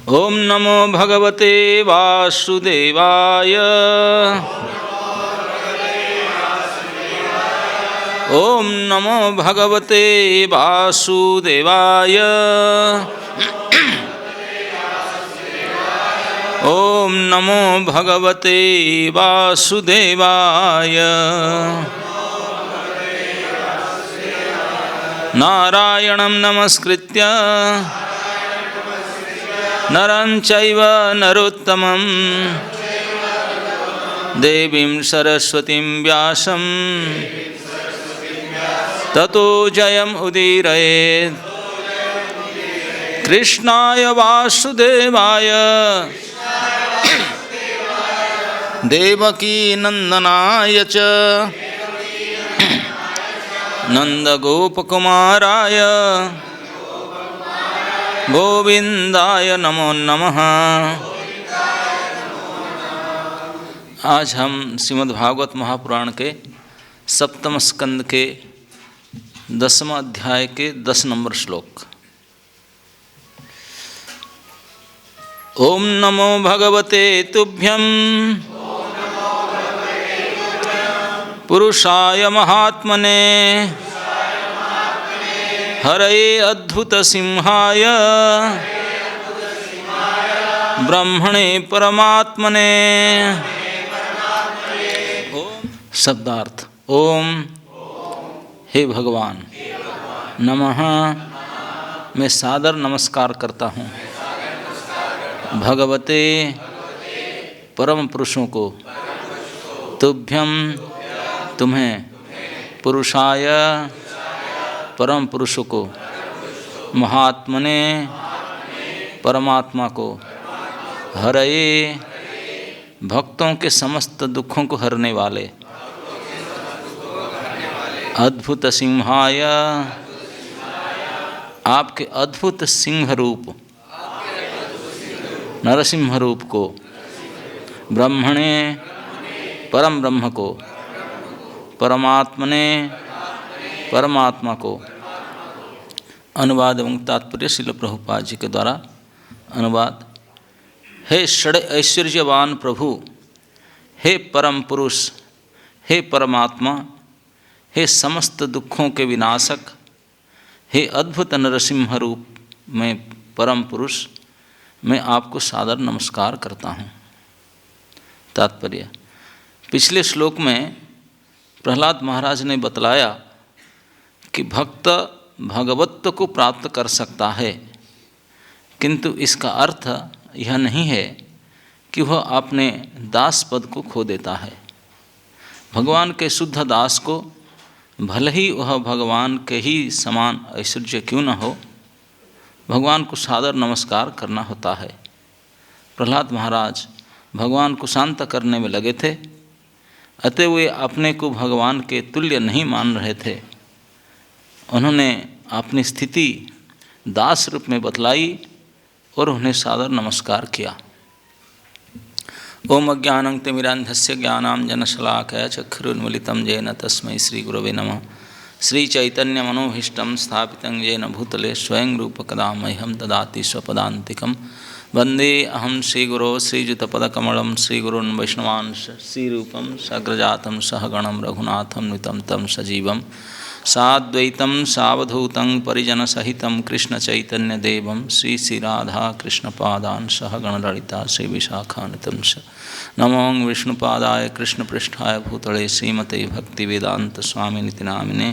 ओम नमो भगवते वासुदेवाय। ओम नमो भगवते वासुदेवाय। ओम नमो भगवते वासुदेवाय। नारायणं नमस्कृत्य नरं चैव नरोत्तमं देवीं सरस्वतीं व्यासं ततो जयम् उदीरयेत्। कृष्णाय वासुदेवाय देवकी नंदनाय च नंदगोपकुमाराय गोविंदाय नमो नमः। आज हम श्रीमद्भागवत महापुराण के सप्तम स्कंद के 10वें अध्याय के 10 नंबर श्लोक। ओम नमो भगवते तुभ्यं पुरुषाय महात्मने हरये अद्भुत सिंहाय ब्रह्मणे परमात्मने। शब्दार्थ। ओम हे भगवान नमः, मैं सादर नमस्कार करता हूँ भगवते परम पुरुषों को, तुभ्यं तुम्हें, पुरुषाय परम पुरुषों को, महात्मने परमात्मा को, हरये भक्तों के समस्त दुखों को हरने वाले, अद्भुत सिंहाय आपके अद्भुत सिंह रूप नरसिंह रूप को, ब्रह्मणे परम ब्रह्म को, परमात्मने परमात्मा को। अनुवाद एवं तात्पर्य श्रील प्रभुपाद जी के द्वारा अनुवाद। हे षड ऐश्वर्यवान प्रभु, हे परम पुरुष, हे परमात्मा, हे समस्त दुखों के विनाशक, हे अद्भुत नरसिंह रूप में परम पुरुष, मैं आपको सादर नमस्कार करता हूँ। तात्पर्य। पिछले श्लोक में प्रहलाद महाराज ने बतलाया कि भक्त भगवत्व को प्राप्त कर सकता है, किंतु इसका अर्थ यह नहीं है कि वह अपने दास पद को खो देता है। भगवान के शुद्ध दास को भले ही वह भगवान के ही समान ऐश्वर्य क्यों न हो, भगवान को सादर नमस्कार करना होता है। प्रहलाद महाराज भगवान को शांत करने में लगे थे, अतः वे अपने को भगवान के तुल्य नहीं मान रहे थे। उन्होंने अपनी स्थिति दास रूप में बतलाई और उन्हें सादर नमस्कार किया। ओम अज्ञानं तिमिरान्धस्य ज्ञानाञ्जनशलाकया चक्षुरुन्मीलितं येन तस्मै श्रीगुरवे नमः। श्रीचैतन्यमनोभीष्टं स्थापितं येन भूतले स्वयं रूपकदा मह्यं ददाति स्वपदान्तिकं। वन्दे अहं श्रीगुरो श्रीयुतपदकमलं श्रीगुरून् वैष्णवांश श्रीरूपं सग्रजातं सहगणं रघुनाथं नुतं तं सजीवं साद्वैतं सावधूतं परिजनसहितं कृष्णचैतन्यदेवं श्रीराधा कृष्णपादान् सहगणललिता श्रीविशाखान्वितं च। नमो विष्णुपादाय कृष्णपृष्ठाय भूतले श्रीमते भक्तिवेदान्तस्वामिनिति नामिने।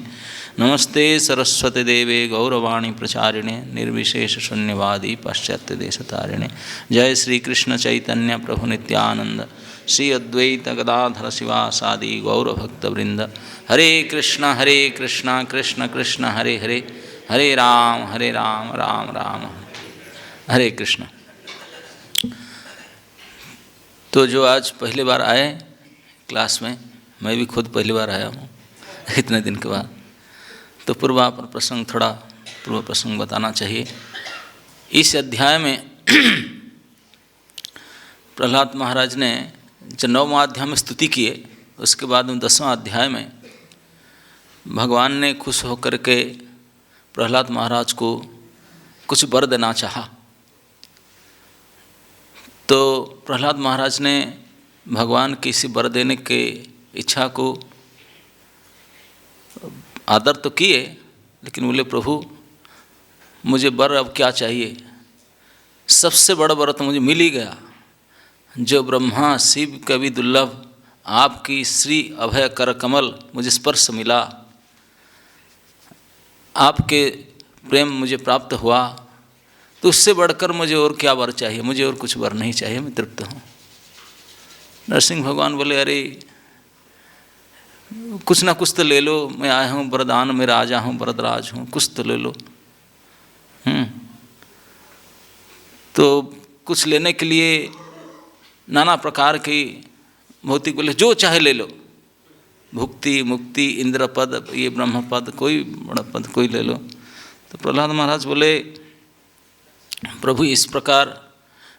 नमस्ते सरस्वती देवे गौरवाणी प्रचारिणे निर्विशेषशून्यवादी पाश्चात्यदेशतारिणे। जय श्री कृष्ण चैतन्य प्रभु नित्यानंद श्री अद्वैत गदाधर शिवासादि गौरभक्तवृंद। हरे कृष्ण कृष्ण कृष्ण हरे हरे, हरे राम राम राम हरे कृष्ण। तो जो आज पहली बार आए क्लास में, मैं भी खुद पहली बार आया हूँ इतने दिन के बाद, तो पूर्व प्रसंग बताना चाहिए। इस अध्याय में प्रहलाद महाराज ने जो 9वां अध्याय में स्तुति किए, उसके बाद में 10वां अध्याय में भगवान ने खुश होकर के प्रहलाद महाराज को कुछ वर देना चाहा। तो प्रहलाद महाराज ने भगवान की इसी वर देने के इच्छा को आदर तो किए, लेकिन बोले प्रभु मुझे वर अब क्या चाहिए, सबसे बड़ा वर तो मुझे मिल ही गया, जो ब्रह्मा शिव कवि दुर्लभ आपकी श्री अभय कर कमल मुझे स्पर्श मिला, आपके प्रेम मुझे प्राप्त हुआ, तो उससे बढ़कर मुझे और क्या वर चाहिए, मुझे और कुछ वर नहीं चाहिए, मैं तृप्त हूँ। नरसिंह भगवान बोले अरे कुछ ना कुछ तो ले लो, मैं आया हूँ वरदान में राजा हूँ, वरदराज हूँ, कुछ तो ले लो। तो कुछ लेने के लिए नाना प्रकार की भौतिक बोले जो चाहे ले लो, भुक्ति मुक्ति इंद्र पद, ये ब्रह्म पद, कोई बड़ा पद कोई ले लो। तो प्रहलाद महाराज बोले प्रभु इस प्रकार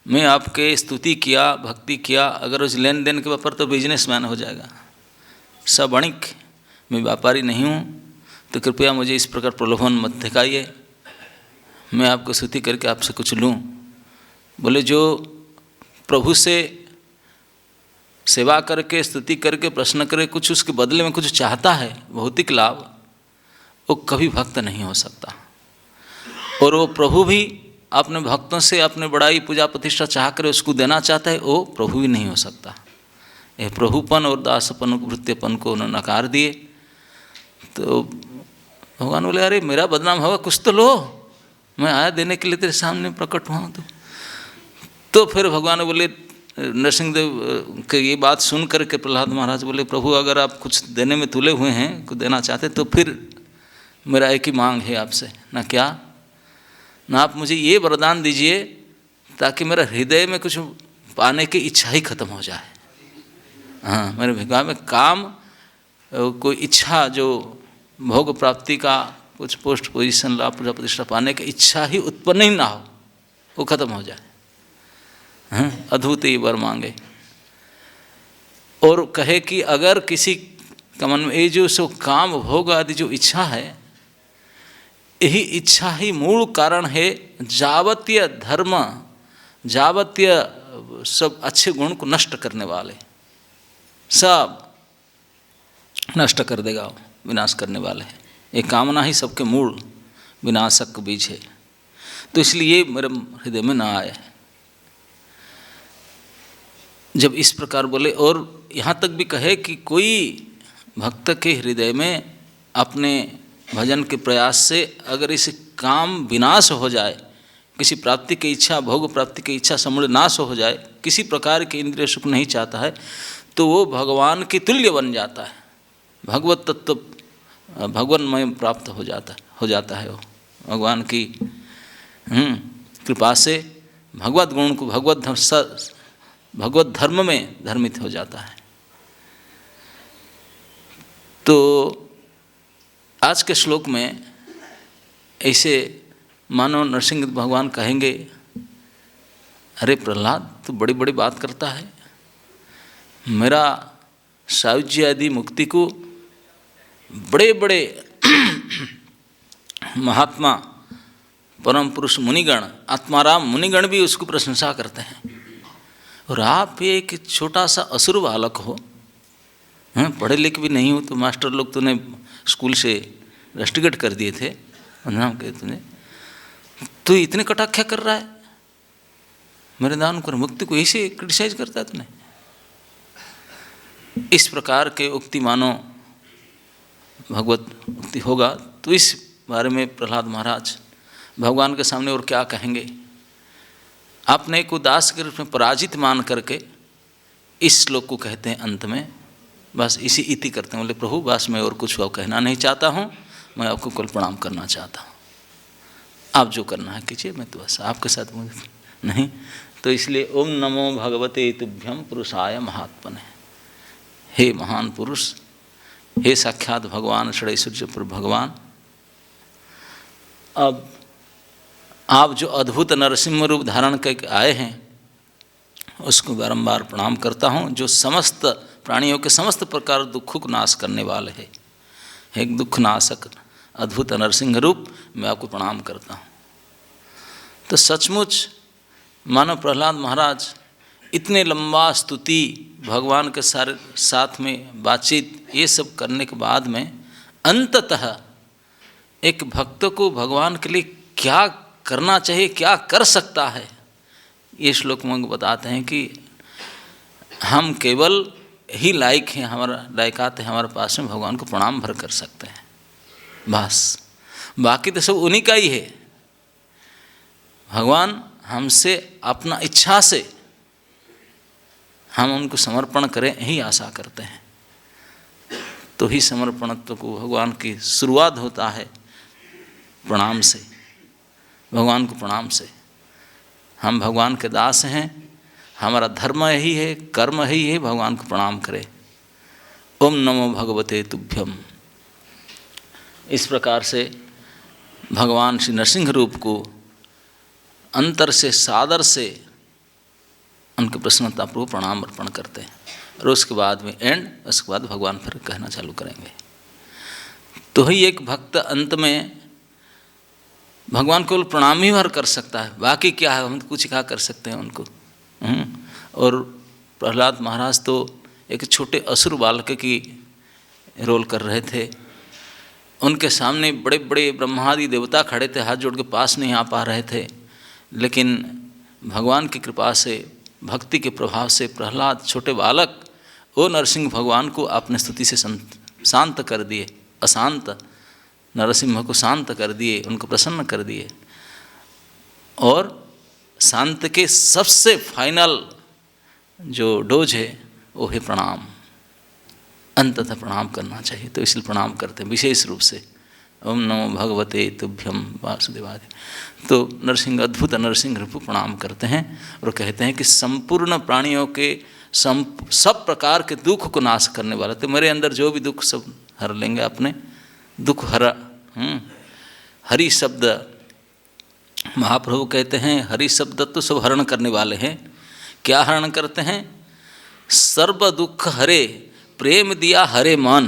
मैं आपके स्तुति किया, भक्ति किया, अगर उस लेन देन के ऊपर तो बिजनेसमैन हो जाएगा, सब वणिक, मैं व्यापारी नहीं हूँ, तो कृपया मुझे इस प्रकार प्रलोभन मत दिखाइए, मैं आपको स्तुति करके आपसे कुछ लूँ। बोले जो प्रभु से सेवा करके स्तुति करके प्रश्न करे, कुछ उसके बदले में कुछ चाहता है भौतिक लाभ, वो कभी भक्त नहीं हो सकता। और वो प्रभु भी अपने भक्तों से अपने बड़ाई पूजा प्रतिष्ठा चाह कर उसको देना चाहता है, वो प्रभु भी नहीं हो सकता। ये प्रभुपन और दासपन वृत्तिपन को उन्होंने नकार दिए। तो भगवान बोले अरे मेरा बदनाम होगा, कुछ तो लो, मैं आया देने के लिए तेरे सामने प्रकट हुआ हूँ। तो फिर भगवान बोले, नरसिंहदेव के ये बात सुन करके प्रहलाद महाराज बोले प्रभु अगर आप कुछ देने में तुले हुए हैं, कुछ देना चाहते, तो फिर मेरा एक ही मांग है आपसे, ना क्या, ना आप मुझे ये वरदान दीजिए ताकि मेरा हृदय में कुछ पाने की इच्छा ही खत्म हो जाए। हाँ, मेरे भगवान में काम, कोई इच्छा जो भोग प्राप्ति का, कुछ पोस्ट पोजीशन लाभ पूजा प्रतिष्ठा पाने की इच्छा ही उत्पन्न ही ना हो, वो खत्म हो जाए। हाँ, अद्भुत ही वर मांगे। और कहे कि अगर किसी का मन में ये जो सो काम भोग आदि जो इच्छा है, यही इच्छा ही मूल कारण है जावतीय धर्म, जावतीय सब अच्छे गुण को नष्ट करने वाले, सब नष्ट कर देगा, विनाश करने वाले हैं। ये कामना ही सबके मूल विनाशक बीज है। तो इसलिए मेरे हृदय में ना आए। जब इस प्रकार बोले, और यहाँ तक भी कहे कि कोई भक्त के हृदय में अपने भजन के प्रयास से अगर इस काम विनाश हो जाए, किसी प्राप्ति की इच्छा, भोग प्राप्ति की इच्छा समूल नाश हो जाए, किसी प्रकार के इंद्रिय सुख नहीं चाहता है, तो वो भगवान के तुल्य बन जाता है, भगवत तत्व भगवानमय प्राप्त हो जाता है वो भगवान की कृपा से भगवत गुण को भगवत धर्म में धर्मित हो जाता है। तो आज के श्लोक में ऐसे मानो नरसिंह भगवान कहेंगे, अरे प्रहलाद तू बड़ी बड़ी बात करता है, मेरा सायुज्य आदि मुक्ति को बड़े बड़े महात्मा परम पुरुष मुनिगण, आत्माराम मुनिगण भी उसको प्रशंसा करते हैं, और आप एक छोटा सा असुर बालक हो, पढ़े लिखे भी नहीं हो, तो मास्टर लोग तूने स्कूल से रस्टिकेट कर दिए थे, नाम कहे तूने, तो इतने कटाक्षा कर रहा है, मेरे दान को मुक्ति को ऐसे क्रिटिसाइज करता है तूने। इस प्रकार के उक्ति मानो भगवत उक्ति होगा, तो इस बारे में प्रहलाद महाराज भगवान के सामने और क्या कहेंगे। आपने एक उदास के रूप में पराजित मान करके इस श्लोक को कहते हैं अंत में, बस इसी इति करते हैं, बोले प्रभु बस मैं और कुछ और कहना नहीं चाहता हूँ, मैं आपको कुल प्रणाम करना चाहता हूँ, आप जो करना है कीजिए, मैं तो बस आपके साथ नहीं। तो इसलिए ओम नमो भगवते तुभ्यम पुरुषाय महात्मने, हे महान पुरुष, हे साक्षात भगवान षडैश्वर्यपुर भगवान, अब आप जो अद्भुत नरसिंह रूप धारण करके आए हैं उसको बारंबार प्रणाम करता हूँ, जो समस्त प्राणियों के समस्त प्रकार दुखों को नाश करने वाले हैं, एक दुख नाशक अद्भुत नरसिंह रूप, मैं आपको प्रणाम करता हूँ। तो सचमुच मानो प्रहलाद महाराज इतने लंबा स्तुति, भगवान के सारे साथ में बातचीत, ये सब करने के बाद में अंततः एक भक्त को भगवान के लिए क्या करना चाहिए, क्या कर सकता है, ये श्लोक में बताते हैं कि हम केवल ही लायक हैं, हमारा लायकात है हमारे पास में, भगवान को प्रणाम भर कर सकते हैं बस, बाकी तो सब उन्हीं का ही है। भगवान हमसे अपना इच्छा से हम उनको समर्पण करें यही आशा करते हैं, तो ही समर्पणत्व को भगवान की शुरुआत होता है प्रणाम से, भगवान को प्रणाम से। हम भगवान के दास हैं, हमारा धर्म यही है, कर्म यही है, भगवान को प्रणाम करें। ओम नमो भगवते तुभ्यम। इस प्रकार से भगवान श्री नरसिंह रूप को अंतर से सादर से उनके प्रसन्नतापूर्वक प्रणाम अर्पण करते हैं, और उसके बाद में एंड, उसके बाद भगवान फिर कहना चालू करेंगे। तो ही एक भक्त अंत में भगवान को प्रणाम ही भर कर सकता है, बाकी क्या है, हम कुछ क्या कर सकते हैं उनको। और प्रहलाद महाराज तो एक छोटे असुर बालक की रोल कर रहे थे, उनके सामने बड़े बड़े ब्रह्मादि देवता खड़े थे, हाथ जोड़ के पास नहीं आ पा रहे थे, लेकिन भगवान की कृपा से, भक्ति के प्रभाव से प्रहलाद छोटे बालक वो नरसिंह भगवान को अपने स्तुति से शांत कर दिए, अशांत नरसिंह को शांत कर दिए, उनको प्रसन्न कर दिए। और शांत के सबसे फाइनल जो डोज है वो है प्रणाम, अंततः प्रणाम करना चाहिए, तो इसलिए प्रणाम करते हैं विशेष रूप से। ओम नमो भगवते तुभ्यम वासुदेवाय। तो नरसिंह अद्भुत नरसिंह रूप प्रणाम करते हैं और कहते हैं कि संपूर्ण प्राणियों के सब प्रकार के दुख को नाश करने वाला, तो मेरे अंदर जो भी दुख सब हर लेंगे अपने दुख हरा। हरि शब्द महाप्रभु कहते हैं, हरि शब्द तो सब हरण करने वाले हैं। क्या हरण करते हैं? सर्व दुख हरे प्रेम दिया हरे मन,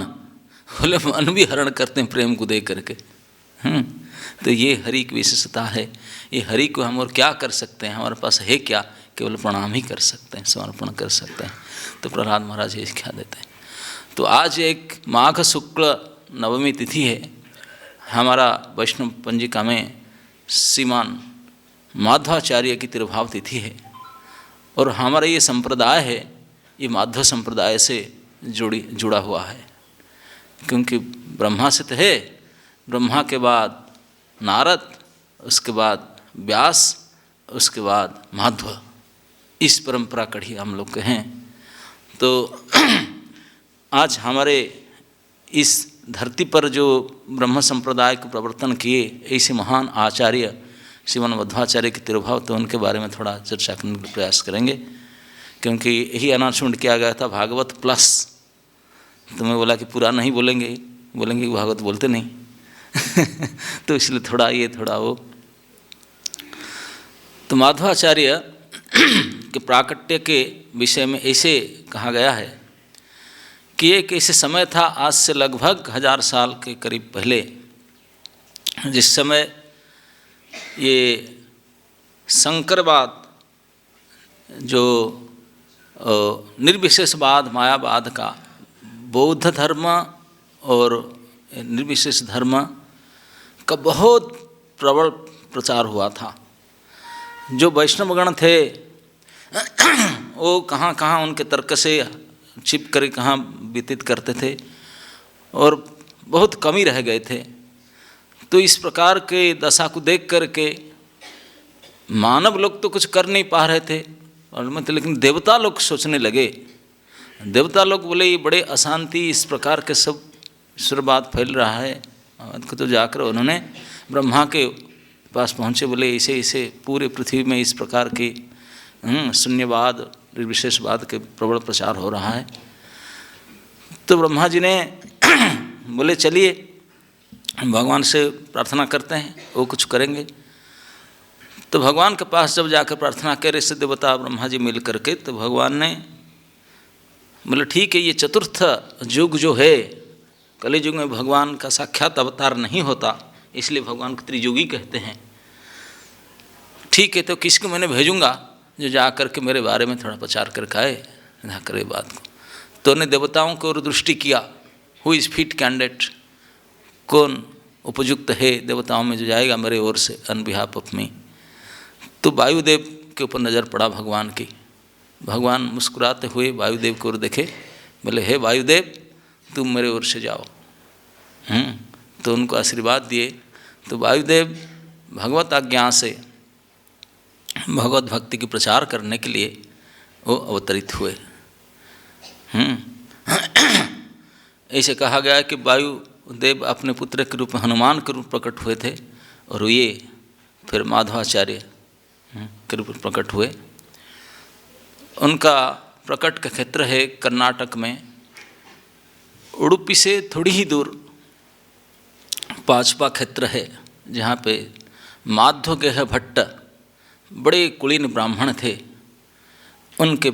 बोले मन भी हरण करते हैं प्रेम को दे करके। तो ये हरि की विशेषता है। ये हरि को हम और क्या कर सकते हैं, हमारे पास है क्या, केवल प्रणाम ही कर सकते हैं, समर्पण कर सकते हैं। तो प्रहलाद महाराज ये क्या देते हैं। तो आज एक माघ शुक्ल नवमी तिथि है, हमारा वैष्णव पंजिका में श्रीमान माधवाचार्य की तिरुभाव तिथि है, और हमारा ये संप्रदाय है, ये माधव संप्रदाय से जुड़ा हुआ है, क्योंकि ब्रह्मा से तो है, ब्रह्मा के बाद नारद, उसके बाद व्यास, उसके बाद माधव, इस परंपरा कड़ी हम लोग के हैं। तो आज हमारे इस धरती पर जो ब्रह्म संप्रदाय को प्रवर्तन किए ऐसे महान आचार्य श्रीमान मध्वाचार्य के तिरुभाव, तो उनके बारे में थोड़ा चर्चा करने का प्रयास करेंगे, क्योंकि यही अनाउंसमेंट किया गया था भागवत प्लस। तो मैं बोला कि पूरा नहीं बोलेंगे कि भागवत बोलते नहीं तो इसलिए थोड़ा वो। तो माधवाचार्य के प्राकट्य के विषय में ऐसे कहा गया है कि एक ऐसे समय था, आज से लगभग 1000 साल के करीब पहले, जिस समय ये शंकरवाद, जो निर्विशेषवाद मायावाद का, बौद्ध धर्म और निर्विशेष धर्म का बहुत प्रबल प्रचार हुआ था। जो वैष्णवगण थे वो कहाँ कहाँ उनके तर्क से छिप कर कहाँ व्यतीत करते थे, और बहुत कमी रह गए थे। तो इस प्रकार के दशा को देख करके मानव लोग तो कुछ कर नहीं पा रहे थे, और मतलब लेकिन देवता लोग सोचने लगे। देवता लोग बोले ये बड़े अशांति, इस प्रकार के सब ईश्वरवाद फैल रहा है। तो जाकर उन्होंने ब्रह्मा के पास पहुँचे, बोले ऐसे ऐसे पूरे पृथ्वी में इस प्रकार की शून्यवाद निर्विशेषवाद के प्रबल प्रचार हो रहा है। तो ब्रह्मा जी ने बोले चलिए भगवान से प्रार्थना करते हैं, वो कुछ करेंगे। तो भगवान के पास जब जाकर प्रार्थना करे से देवता ब्रह्मा जी मिल करके, तो भगवान ने बोले ठीक है, ये चतुर्थ युग जो है, कलि युग में भगवान का साक्षात अवतार नहीं होता, इसलिए भगवान को त्रियुगी कहते हैं। ठीक है, तो किसको मैंने भेजूँगा, जो जा कर के मेरे बारे में थोड़ा प्रचार करके आए, जा कर बात को। तो उन्हें देवताओं की ओर दृष्टि किया, हु इज़ फिट कैंडिडेट, कौन उपयुक्त है देवताओं में जो जाएगा मेरे ओर से, ऑन बिहाफ ऑफ मी। तो वायुदेव के ऊपर नज़र पड़ा भगवान की। भगवान मुस्कुराते हुए वायुदेव की ओर देखे, बोले हे वायुदेव तुम मेरे ओर से जाओ। तो उनको आशीर्वाद दिए। तो वायुदेव भगवत आज्ञा से भगवत भक्ति की प्रचार करने के लिए वो अवतरित हुए। ऐसे कहा गया कि वायुदेव अपने पुत्र के रूप में हनुमान के रूप प्रकट हुए थे, और ये फिर माधवाचार्य के रूप में प्रकट हुए। उनका प्रकट का क्षेत्र है कर्नाटक में, उडुपी से थोड़ी ही दूर पाचपा क्षेत्र है, जहाँ पे माधवगेह भट्ट बड़े कुलीन ब्राह्मण थे। उनके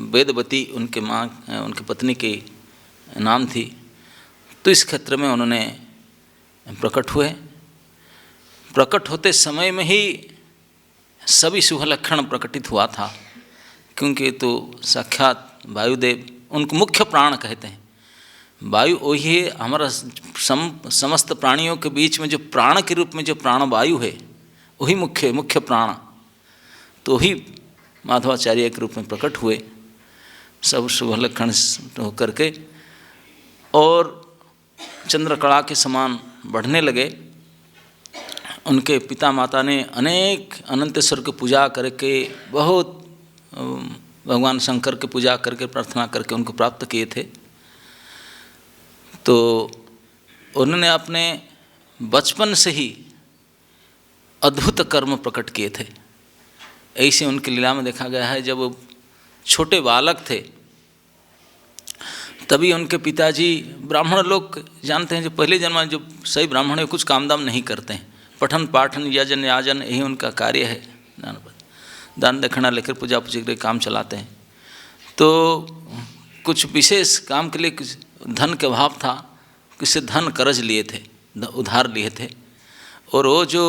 वेदवती उनके माँ उनके पत्नी के नाम थी। तो इस क्षेत्र में उन्होंने प्रकट हुए। प्रकट होते समय में ही सभी शुभ लक्षण प्रकटित हुआ था, क्योंकि तो साक्षात वायुदेव उनको मुख्य प्राण कहते हैं। वायु वही है हमारा समस्त प्राणियों के बीच में जो प्राण के रूप में जो प्राण वायु है, वही मुख्य प्राण। तो वही माधवाचार्य के रूप में प्रकट हुए, सब शुभ लक्षण होकर के, और चंद्रकला के समान बढ़ने लगे। उनके पिता माता ने अनेक अनंतेश्वर की पूजा करके, बहुत भगवान शंकर की पूजा करके, प्रार्थना करके उनको प्राप्त किए थे। तो उन्होंने अपने बचपन से ही अद्भुत कर्म प्रकट किए थे। ऐसे उनकी लीला में देखा गया है, जब वो छोटे बालक थे तभी उनके पिताजी, ब्राह्मण लोग जानते हैं जो पहले जन्म में जो सही ब्राह्मण है कुछ काम दाम नहीं करते हैं, पठन पाठन यजन याजन यही उनका कार्य है, दान दक्षिणा लेकर पूजा पूजा के काम चलाते हैं। तो कुछ विशेष काम के लिए कुछ धन के अभाव था, किसी धन कर्ज लिए थे, उधार लिए थे, और वो जो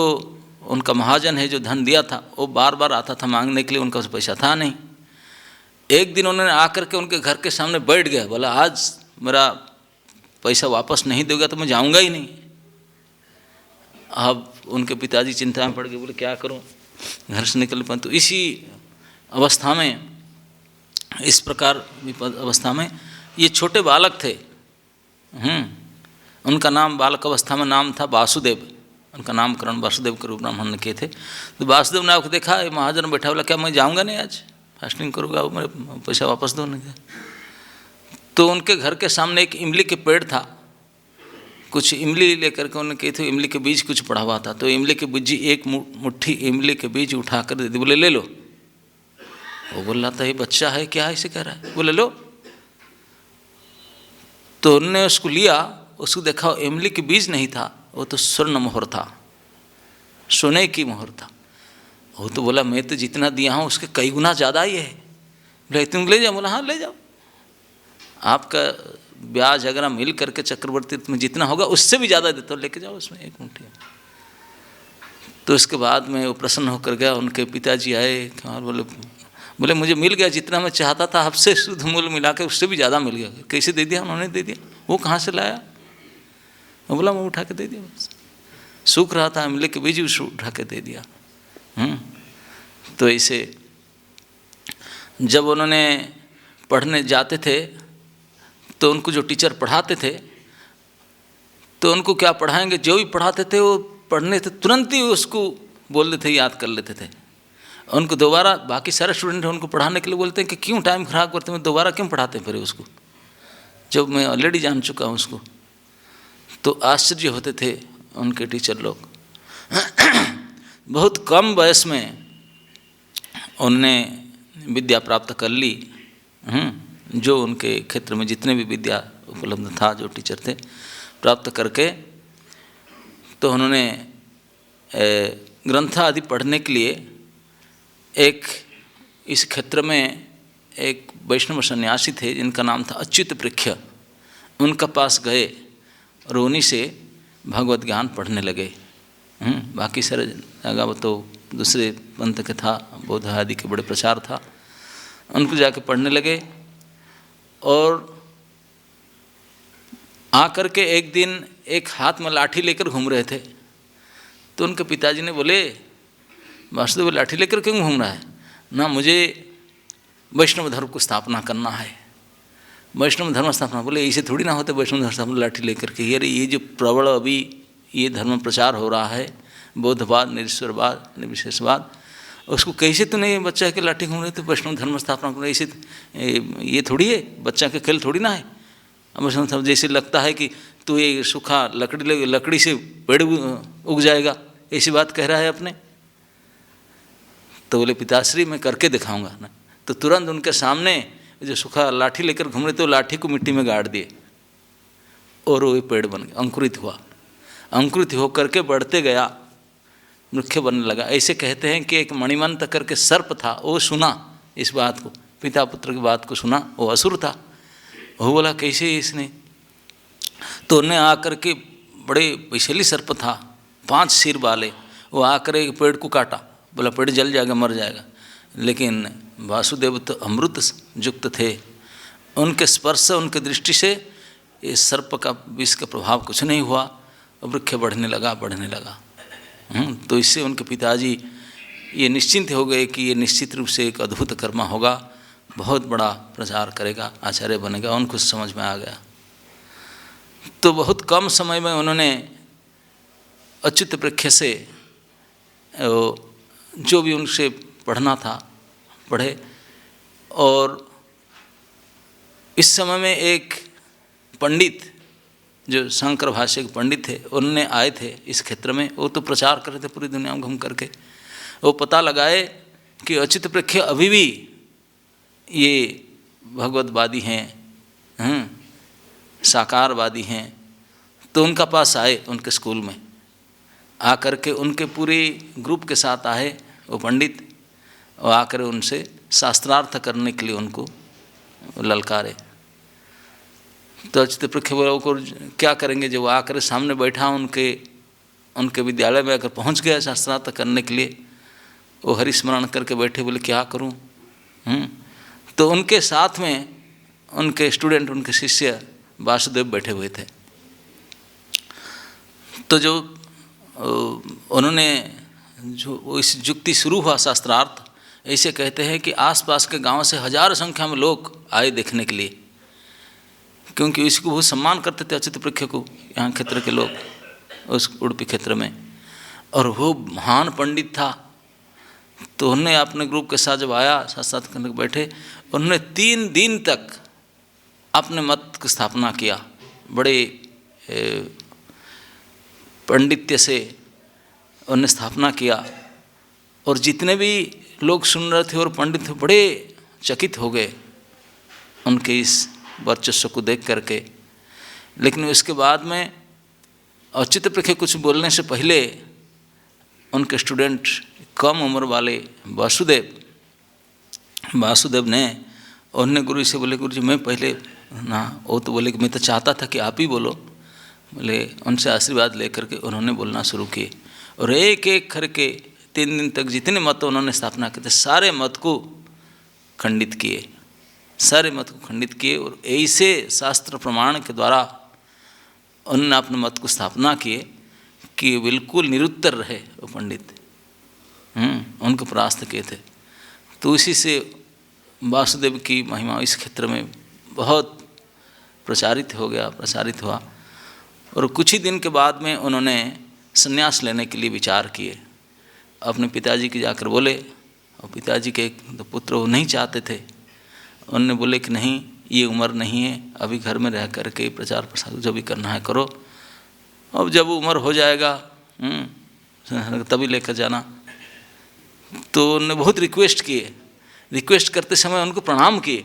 उनका महाजन है जो धन दिया था वो बार बार आता था मांगने के लिए, उनका पैसा था नहीं। एक दिन उन्होंने आकर के उनके घर के सामने बैठ गया, बोला आज मेरा पैसा वापस नहीं दोगे तो मैं जाऊंगा ही नहीं। अब उनके पिताजी चिंता में पड़ गए, बोले क्या करूं, घर से निकल पाए। तो इसी अवस्था में, इस प्रकार अवस्था में ये छोटे बालक थे। उनका नाम बालक अवस्था में नाम था वासुदेव, उनका नामकरण वासुदेव के रूप ब्राह्मण ने किए थे। तो वासुदेव ने आपको देखा, महाजन बैठा, बोला क्या मैं जाऊंगा नहीं, आज फास्टिंग करूँगा, मेरे पैसा वापस दो नहीं। तो उनके घर के सामने एक इमली के पेड़ था, कुछ इमली लेकर के उन्होंने कही थी, इमली के बीज कुछ पड़ा हुआ था। तो इमली के बीज, एक मुट्ठी इमली के बीज उठा कर दे दी, बोले ले लो। वो बोल रहा था ये बच्चा है क्या ऐसे कह रहा है, बोले लो। तो उन्होंने उसको लिया, उसको देखा इमली के बीज नहीं था, वो तो स्वर्ण मोहर था, सोने की मोहर था। वो तो बोला मैं तो जितना दिया हूँ उसके कई गुना ज़्यादा ही है। बोले तुम ले जाओ, बोला हाँ ले जाओ, आपका ब्याज अगर मिल करके चक्रवर्ती में जितना होगा उससे भी ज़्यादा देता हूँ, लेके जाओ उसमें एक मुट्ठी। तो इसके बाद में वो प्रसन्न होकर गया। उनके पिताजी आए और बोले मुझे मिल गया जितना मैं चाहता था, आपसे शुद्ध मूल्य मिला के उससे भी ज़्यादा मिल गया। कैसे दे दिया, उन्होंने दे दिया। वो कहाँ से लाया, वो बोला मैं उठा के दे दिया, सूख रहा था इमली के बीज भी उठा के दे दिया। तो ऐसे जब उन्होंने पढ़ने जाते थे तो उनको जो टीचर पढ़ाते थे तो उनको क्या पढ़ाएंगे, जो भी पढ़ाते थे वो पढ़ने थे तुरंत ही उसको बोलते थे, याद कर लेते थे। उनको दोबारा, बाकी सारे स्टूडेंट उनको पढ़ाने के लिए बोलते हैं कि क्यों टाइम खराब करते हैं, दोबारा क्यों पढ़ाते हैं फिर उसको, जब मैं ऑलरेडी जान चुका हूँ उसको। तो आश्चर्य होते थे उनके टीचर लोग। बहुत कम वयस में उनने विद्या प्राप्त कर ली। जो उनके क्षेत्र में जितने भी विद्या उपलब्ध था, जो टीचर थे, प्राप्त करके तो उन्होंने ग्रंथ आदि पढ़ने के लिए एक इस क्षेत्र में एक वैष्णव सन्यासी थे जिनका नाम था अच्युत पृक्ष। उनका पास गए और उन्हीं से भगवत ज्ञान पढ़ने लगे। बाकी सारे जगह तो दूसरे पंथ के था, बौद्ध आदि के बड़े प्रचार था। उनको जाके पढ़ने लगे और आकर के एक दिन एक हाथ में लाठी लेकर घूम रहे थे। तो उनके पिताजी ने बोले, वासुदेव लाठी लेकर क्यों घूम रहा है? ना, मुझे वैष्णव धर्म को स्थापना करना है। वैष्णव धर्म स्थापना? बोले ऐसे थोड़ी ना होते वैष्णव धर्म स्थापना लाठी लेकर के। ये जो प्रबल अभी ये धर्म प्रचार हो रहा है, बौद्धवाद, निरीश्वरवाद, निर्विशेषवाद, उसको कैसे तो नहीं बच्चा के लाठी घूम रहे तो वैष्णव धर्म स्थापना कर? ऐसे ये थोड़ी है, बच्चा के खेल थोड़ी ना है। वैष्णव धर्म जैसे लगता है कि तो ये सूखा लकड़ी से पेड़ उग जाएगा, ऐसी बात कह रहा है अपने। तो बोले पिताश्री मैं करके दिखाऊंगा ना। तो तुरंत उनके सामने जो सूखा लाठी लेकर घूम रहे थे, लाठी को मिट्टी में गाड़ दिए और वो पेड़ बन गया, अंकुरित हुआ। अंकुरित होकर के बढ़ते गया, वृक्ष बनने लगा। ऐसे कहते हैं कि एक मणिमंत करके सर्प था, वो सुना इस बात को, पिता पुत्र की बात को सुना। वो असुर था। वो बोला कैसे इसने? तो उन्हें आकर के, बड़े विषैली सर्प था, 5 सिर वाले, वो आकर एक पेड़ को काटा। बोला पेड़ जल जाएगा, मर जाएगा। लेकिन वासुदेव तो अमृत युक्त थे, उनके स्पर्श, उनके दृष्टि से ये सर्प का विष का प्रभाव कुछ नहीं हुआ, वृक्ष बढ़ने लगा। तो इससे उनके पिताजी ये निश्चिंत हो गए कि ये निश्चित रूप से एक अद्भुत कर्मा होगा, बहुत बड़ा प्रचार करेगा, आचार्य बनेगा। उनको समझ में आ गया। तो बहुत कम समय में उन्होंने अच्युत वृक्ष से जो भी उनसे पढ़ना था पढ़े। और इस समय में एक पंडित, जो शंकर भाष्य के पंडित थे, उन्होंने आए थे इस क्षेत्र में। वो तो प्रचार कर रहे थे पूरी दुनिया में घूम करके। वो पता लगाए कि अच्युत वृक्ष अभी भी ये भगवतवादी हैं, साकारवादी हैं। तो उनका पास आए, उनके स्कूल में आकर के उनके पूरे ग्रुप के साथ आए वो पंडित, और आकर उनसे शास्त्रार्थ करने के लिए उनको ललकारे। तो अच्युत वृक्ष को क्या करेंगे? जब वो आकर सामने बैठा, उनके विद्यालय में आकर पहुंच गया शास्त्रार्थ करने के लिए, वो हरिस्मरण करके बैठे। बोले क्या करूं? तो उनके साथ में उनके स्टूडेंट, उनके शिष्य वासुदेव बैठे हुए थे। तो जो उन्होंने जो इस युक्ति शुरू हुआ शास्त्रार्थ, ऐसे कहते हैं कि आसपास के गांव से हजारों संख्या में लोग आए देखने के लिए, क्योंकि इसको बहुत सम्मान करते थे अच्युत वृक्ष को, यहाँ क्षेत्र के लोग, उस उड़पी क्षेत्र में। और वो महान पंडित था। तो उन्होंने अपने ग्रुप के साथ जब आया, शास्त्रार्थ करने बैठे, उन्होंने 3 दिन तक अपने मत की स्थापना किया। बड़े पंडित्य से उन्होंने स्थापना किया। और जितने भी लोग सुन रहे थे और पंडित थे, बड़े चकित हो गए उनके इस वर्चस्व को देख करके। लेकिन उसके बाद में अच्युत वृक्ष कुछ बोलने से पहले उनके स्टूडेंट, कम उम्र वाले वासुदेव ने, उन्होंने गुरु से बोले, गुरु जी मैं पहले ना। वो तो बोले कि मैं तो चाहता था कि आप ही बोलो। बोले उनसे आशीर्वाद लेकर के उन्होंने बोलना शुरू किए। और एक एक करके 3 दिन तक जितने मत उन्होंने स्थापना किए थे, सारे मत को खंडित किए, सारे मत को खंडित किए। और ऐसे शास्त्र प्रमाण के द्वारा उन्होंने अपने मत को स्थापना किए कि बिल्कुल निरुत्तर रहे वो पंडित, उनको परास्त किए थे। तो उसी से वासुदेव की महिमा इस क्षेत्र में बहुत प्रचारित हुआ। और कुछ ही दिन के बाद में उन्होंने संन्यास लेने के लिए विचार किए। अपने पिताजी की जाकर बोले, और पिताजी के एक पुत्र वो नहीं चाहते थे। उन्होंने बोले कि नहीं, ये उम्र नहीं है, अभी घर में रह कर के प्रचार प्रसार जो भी करना है करो, अब जब उम्र हो जाएगा तभी लेकर जाना। तो उन्होंने बहुत रिक्वेस्ट किए। रिक्वेस्ट करते समय उनको प्रणाम किए।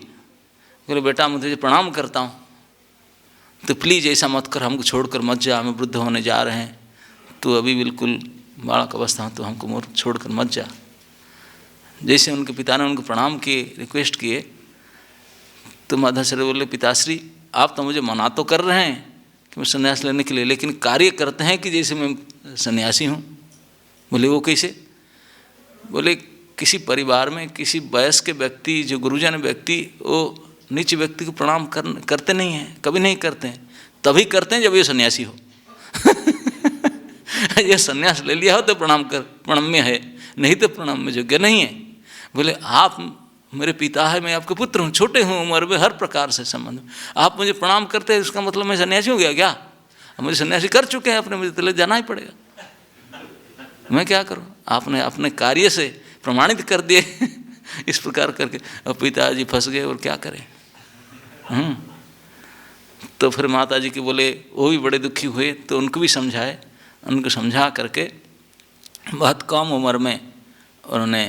बोले बेटा मैं तुझे प्रणाम करता हूँ, तो प्लीज़ ऐसा मत कर, हमको छोड़कर मत जा, हमें वृद्ध होने जा रहे हैं, तो अभी बिल्कुल बालक अवस्था तो हमको छोड़कर मत जा। जैसे उनके पिता ने उनको प्रणाम किए, रिक्वेस्ट किए, तो माधवाचार्य बोले पिताश्री आप तो मुझे मना तो कर रहे हैं कि मैं संन्यास लेने के लिए, लेकिन कार्य करते हैं कि जैसे मैं सन्यासी हूँ। बोले वो कैसे? बोले किसी परिवार में किसी वयस्क व्यक्ति जो गुरुजन व्यक्ति वो नीच व्यक्ति को प्रणाम करते नहीं हैं, कभी नहीं करते हैं। तभी करते हैं जब ये सन्यासी हो। ये सन्यास ले लिया हो तो प्रणाम्य है, नहीं तो प्रणाम में योग्य नहीं है। बोले आप मेरे पिता है, मैं आपके पुत्र हूँ, छोटे हूँ उम्र में, हर प्रकार से संबंध, आप मुझे प्रणाम करते हैं इसका मतलब मैं सन्यासी हो गया क्या? अब मुझे सन्यासी कर चुके हैं अपने, मुझे तो जाना ही पड़ेगा, मैं क्या करूँ? आपने अपने कार्य से प्रमाणित कर दिए इस प्रकार करके। अब पिताजी फंस गए और क्या करें। तो फिर माता जी के बोले वो भी बड़े दुखी हुए, तो उनको भी समझाए, उनको समझा करके बहुत कम उम्र में उन्होंने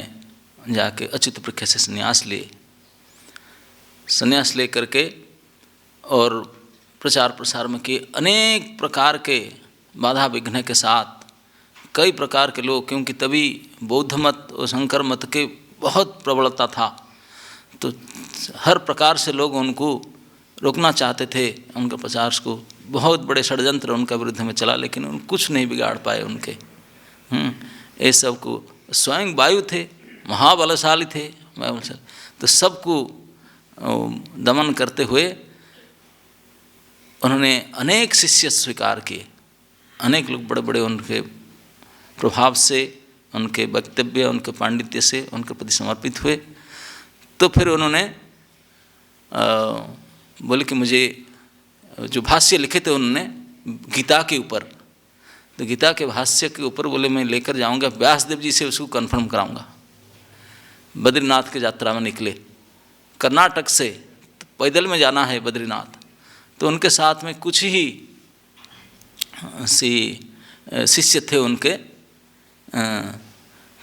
जाके अच्युत प्रख्या से संन्यास लिए। संन्यास ले करके और प्रचार प्रसार में किए, अनेक प्रकार के बाधा विघ्न के साथ कई प्रकार के लोग, क्योंकि तभी बौद्ध मत और शंकर मत के बहुत प्रबलता था, तो हर प्रकार से लोग उनको रोकना चाहते थे, उनका प्रचार को। बहुत बड़े षड्यंत्र उनका विरुद्ध में चला, लेकिन उन कुछ नहीं बिगाड़ पाए उनके। ये सब को स्वयं वायु थे, महाबलशाली थे, तो सबको दमन करते हुए उन्होंने अनेक शिष्य स्वीकार किए। अनेक लोग बड़े बड़े उनके प्रभाव से, उनके वक्तव्य, उनके पांडित्य से उनके प्रति समर्पित हुए। तो फिर उन्होंने बोले कि मुझे जो भाष्य लिखे थे उन्होंने गीता के ऊपर, तो गीता के भाष्य के ऊपर बोले मैं लेकर जाऊंगा, व्यासदेव जी से उसको कन्फर्म कराऊंगा। बद्रीनाथ की यात्रा में निकले, कर्नाटक से पैदल में जाना है बद्रीनाथ, तो उनके साथ में कुछ ही शिष्य थे उनके,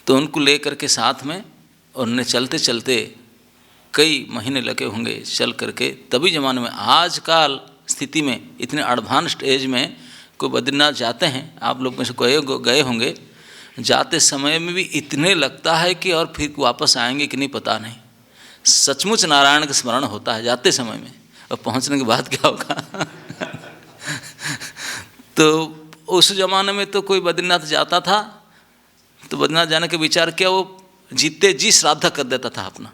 तो उनको लेकर के साथ में उन्होंने चलते चलते कई महीने लगे होंगे चल करके। तभी ज़माने में, आजकल स्थिति में इतने एडवांस्ड एज में कोई बद्रीनाथ जाते हैं, आप लोग में से कोई गए होंगे, जाते समय में भी इतने लगता है कि और फिर वापस आएंगे कि नहीं पता नहीं। सचमुच नारायण का स्मरण होता है जाते समय में, और पहुंचने के बाद क्या होगा। तो उस ज़माने में तो कोई बद्रीनाथ जाता था तो बद्रीनाथ जाने के विचार किया, वो जीते जी श्राद्ध कर देता था अपना,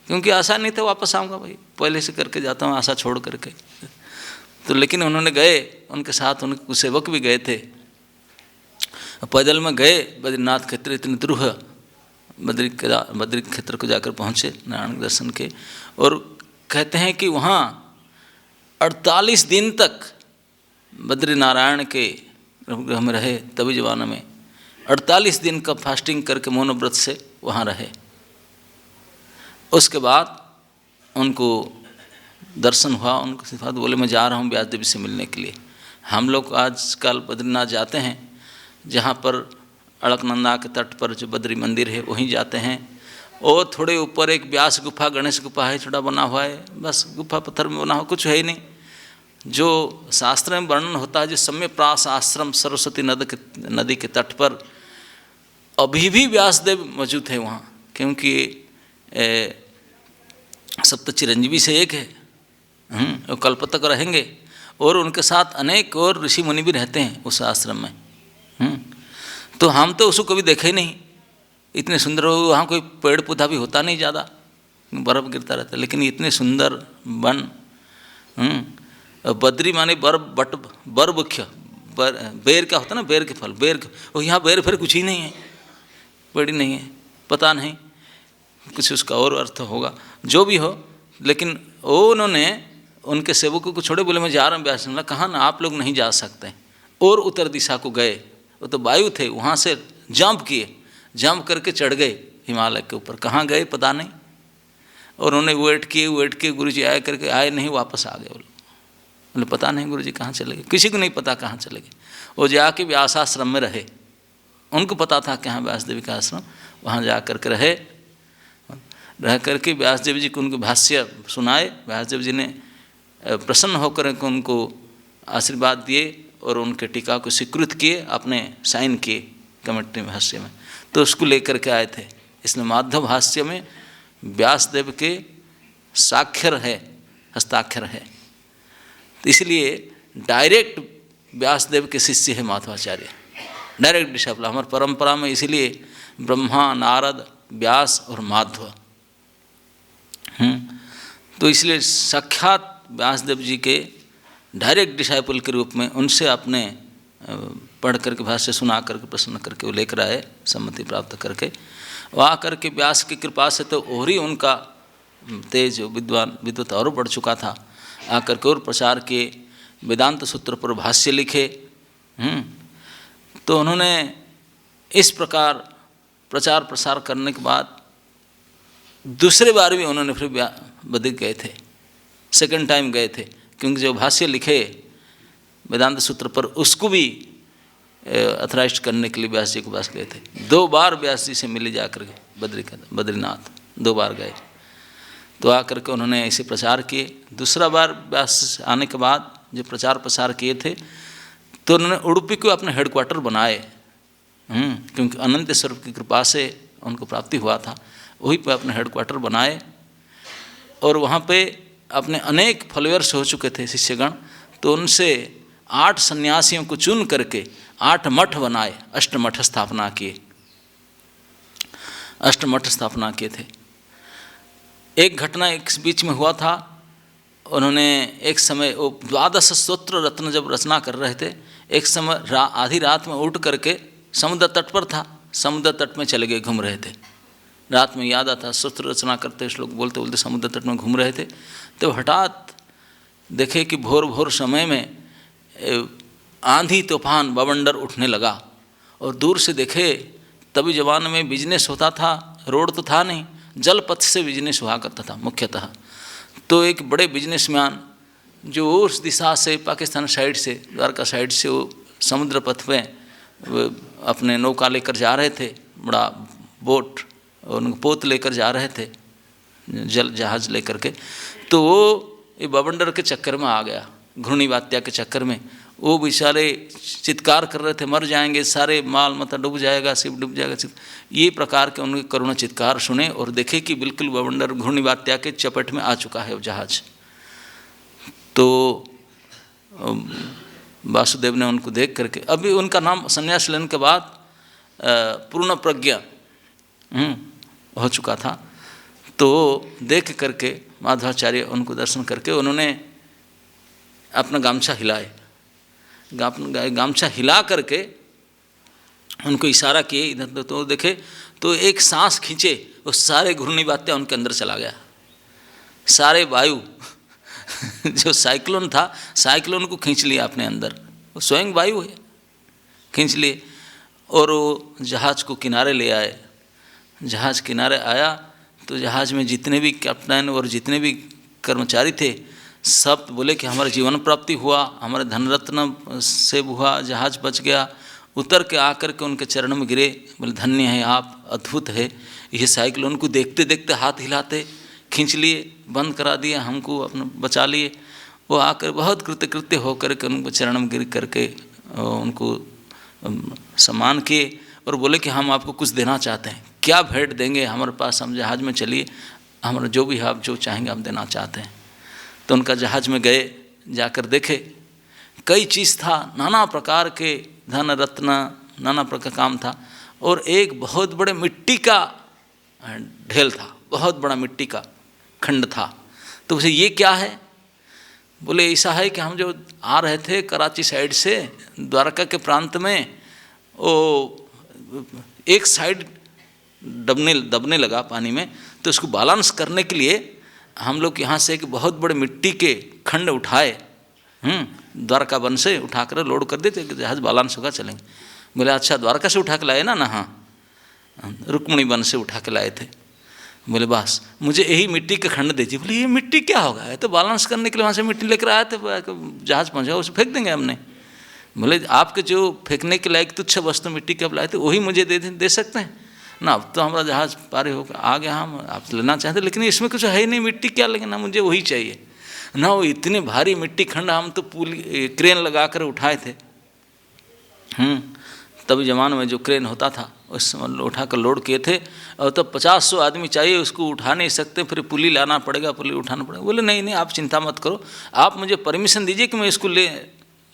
क्योंकि आशा नहीं था वापस आऊँगा, भाई पहले से करके जाता हूँ आशा छोड़ करके। तो लेकिन उन्होंने गए, उनके साथ उनके कुछ सेवक भी गए थे, पैदल में गए बद्रीनाथ क्षेत्र, इतने द्रुह बद्री क्षेत्र को जाकर पहुँचे नारायण दर्शन के। और कहते हैं कि वहाँ 48 दिन तक बद्री नारायण के गर्भगृह में रहे। तभी जमाने में 48 दिन का फास्टिंग करके मौन व्रत से वहाँ रहे। उसके बाद उनको दर्शन हुआ, उनके साथ बोले मैं जा रहा हूँ व्यास देवी से मिलने के लिए। हम लोग आजकल बद्रीनाथ जाते हैं, जहाँ पर अलकनंदा के तट पर जो बद्री मंदिर है वहीं जाते हैं, और थोड़े ऊपर एक व्यास गुफा, गणेश गुफा है, छोटा बना हुआ है, बस गुफा पत्थर में बना हुआ, कुछ है ही नहीं। जो शास्त्र में वर्णन होता है, जो सम्यप्रास आश्रम सरस्वती नदी के तट पर अभी भी व्यासदेव मौजूद है वहाँ, क्योंकि सप्त चिरंजीवी से एक है, वो कल्प तक रहेंगे, और उनके साथ अनेक और ऋषि मुनि भी रहते हैं उस आश्रम में। तो हम तो उसको कभी देखे ही नहीं, इतने सुंदर, वहाँ कोई पेड़ पौधा भी होता नहीं ज़्यादा, बर्फ़ गिरता रहता, लेकिन इतने सुंदर वन। बद्री माने बरबुख्य, बेर का होता ना, बेर के फल, बेर के, और यहाँ बेर फिर कुछ ही नहीं है, पेड़ ही नहीं है, पता नहीं कुछ उसका और अर्थ होगा, जो भी हो। लेकिन वो उन्होंने उनके सेवकों को छोड़े, बोले मैं जा रहा हूँ व्यास। कहा ना आप लोग नहीं जा सकते, और उत्तर दिशा को गए, वो तो वायु थे, वहाँ से जंप किए, जंप करके चढ़ गए हिमालय के ऊपर, कहाँ गए पता नहीं। और उन्होंने वेट किए, गुरुजी आए करके, आए नहीं, वापस आ गए। बोले पता नहीं गुरुजी कहाँ चले गए, किसी को नहीं पता कहाँ चले गए। वो जाके व्यासाश्रम में रहे, उनको पता था कि हाँ व्यासदेवी का आश्रम, वहाँ जा करके रह करके व्यासदेव जी को उनके भाष्य सुनाए। व्यासदेव जी ने प्रसन्न होकर उनको आशीर्वाद दिए और उनके टीका को स्वीकृत किए, अपने साइन किए कमेटी भाष्य में, तो उसको लेकर के आए थे। इसलिए माधव भाष्य में व्यासदेव के साक्षर है, हस्ताक्षर है, तो इसलिए डायरेक्ट व्यासदेव के शिष्य है माधवाचार्य, डायरेक्ट डिसाइपल। हमारी परंपरा में इसलिए ब्रह्मा, नारद, व्यास और माध्व। तो इसलिए साक्षात व्यासदेव जी के डायरेक्ट डिसाइपल के रूप में उनसे अपने पढ़ करके भाष्य सुना करके प्रश्न करके वो लेकर आए, सम्मति प्राप्त करके। वहाँ करके व्यास की कृपा से तो और ही उनका तेज विद्वत और बढ़ चुका था। आकर के और प्रचार किए, वेदांत सूत्र पर भाष्य लिखे। तो उन्होंने इस प्रकार प्रचार प्रसार करने के बाद दूसरे बार भी उन्होंने फिर बद्री गए थे, सेकंड टाइम गए थे, क्योंकि जो भाष्य लिखे वेदांत सूत्र पर उसको भी अथराइज करने के लिए व्यास जी के पास गए थे। 2 बार व्यास जी से मिले जाकर के बद्रीनाथ 2 बार गए। तो आकर के उन्होंने ऐसे प्रचार किए। दूसरा बार व्यास आने के बाद जो प्रचार प्रसार किए थे तो उन्होंने उडुपी को अपने हेडक्वार्टर बनाए, क्योंकि अनंत स्वरूप की कृपा से उनको प्राप्ति हुआ था। वहीं पे अपने हेडक्वार्टर बनाए और वहाँ पे अपने अनेक फॉलोअर्स हो चुके थे शिष्यगण। तो उनसे 8 सन्यासियों को चुन करके 8 मठ बनाए, अष्टमठ स्थापना किए, अष्टमठ स्थापना किए थे। एक घटना एक बीच में हुआ था, उन्होंने एक समय वो 12 स्तोत्र रत्न जब रचना कर रहे थे, एक समय आधी रात में उठ करके समुद्र तट पर था, समुद्र तट में चले गए, घूम रहे थे। रात में याद आता स्तोत्र रचना करते श्लोक बोलते बोलते समुद्र तट में घूम रहे थे। तो हठात देखे कि भोर भोर समय में आंधी तूफान बवंडर उठने लगा और दूर से देखे तभी जमाने में बिजनेस होता था, रोड तो था नहीं, जलपथ से बिजनेस हुआ करता था मुख्यतः। तो एक बड़े बिजनेसमैन जो उस दिशा से पाकिस्तान साइड से द्वारका साइड से वो समुद्र पथ में अपने नौका लेकर जा रहे थे, बड़ा बोट उनको पोत लेकर जा रहे थे, जल जहाज लेकर के। तो वो ये बवंडर के चक्कर में आ गया, घूर्णिवात्या के चक्कर में। वो बेचारे चित्कार कर रहे थे, मर जाएंगे सारे, माल मता डूब जाएगा, शिप डूब जाएगा। ये प्रकार के उनके करुण चित्कार सुने और देखे कि बिल्कुल बवंडर घूर्णिवात्या के चपेट में आ चुका है वो जहाज। तो वासुदेव ने उनको देख करके, अभी उनका नाम संन्यास लेने के बाद पूर्ण प्रज्ञा हो चुका था। तो देख करके माधवाचार्य उनको दर्शन करके उन्होंने अपना गामछा हिलाए, गामछा हिला करके उनको इशारा किए इधर। तो देखे तो एक सांस खींचे, वो सारे घूर्णिवात्या उनके अंदर चला गया, सारे वायु जो साइक्लोन था, साइक्लोन को खींच लिया अपने अंदर, वो स्वयं वायु है, खींच लिए। और वो जहाज़ को किनारे ले आए। जहाज़ किनारे आया तो जहाज़ में जितने भी कैप्टन और जितने भी कर्मचारी थे सब बोले कि हमारा जीवन प्राप्ति हुआ, हमारे धनरत्न से हुआ, जहाज़ बच गया। उतर के आकर के उनके चरणों में गिरे, बोले धन्य है आप, अद्भुत है। ये साइक्लोन को देखते देखते हाथ हिलाते खींच लिए, बंद करा दिया, हमको अपना बचा लिए। वो आकर बहुत कृतकृत्य होकर के उनको चरण में गिर करके उनको सम्मान किए और बोले कि हम आपको कुछ देना चाहते हैं, क्या भेंट देंगे हमारे पास, हम जहाज़ में चलिए, हमारा जो भी आप जो चाहेंगे हम देना चाहते हैं। तो उनका जहाज़ में गए, जाकर देखे कई चीज़ था, नाना प्रकार के धन रत्न, नाना प्रकार काम था। और एक बहुत बड़े मिट्टी का ढेल था, बहुत बड़ा मिट्टी का खंड था। तो उसे ये क्या है? बोले ऐसा है कि हम जो आ रहे थे कराची साइड से द्वारका के प्रांत में, वो एक साइड दबने लगा पानी में, तो उसको बैलेंस करने के लिए हम लोग यहाँ से एक बहुत बड़े मिट्टी के खंड उठाए, द्वारका वन से उठा कर लोड कर देते कि जहाज़ बैलेंस होगा चलेंगे। बोले अच्छा द्वारका से उठा के लाए ना? हाँ, रुक्मणी वन से उठा के लाए थे। बोले बस मुझे यही मिट्टी के खंड दीजिए। बोले ये मिट्टी क्या होगा? है तो बैलेंस करने के लिए वहाँ से मिट्टी लेकर आए थे, जहाज़ पहुँचा उसे फेंक देंगे हमने। बोले आपके जो फेंकने के लायक तुच्छ वस्तु मिट्टी के आप लाए थे वही मुझे दे सकते हैं ना? अब तो हमारा जहाज़ पारे होकर आ गया, हम आप लेना चाहते, लेकिन इसमें कुछ है ही नहीं, मिट्टी क्या लेकिन ना, मुझे वही चाहिए ना। वो इतने भारी मिट्टी खंड हम तो पुली क्रेन लगा कर उठाए थे। तभी ज़माने में जो क्रेन होता था उस समय उठा कर लोड किए थे। और तब 50-100 आदमी चाहिए, उसको उठा नहीं सकते, फिर पुली लाना पड़ेगा, पुली उठाना पड़ेगा। बोले नहीं नहीं आप चिंता मत करो, आप मुझे परमिशन दीजिए कि मैं इसको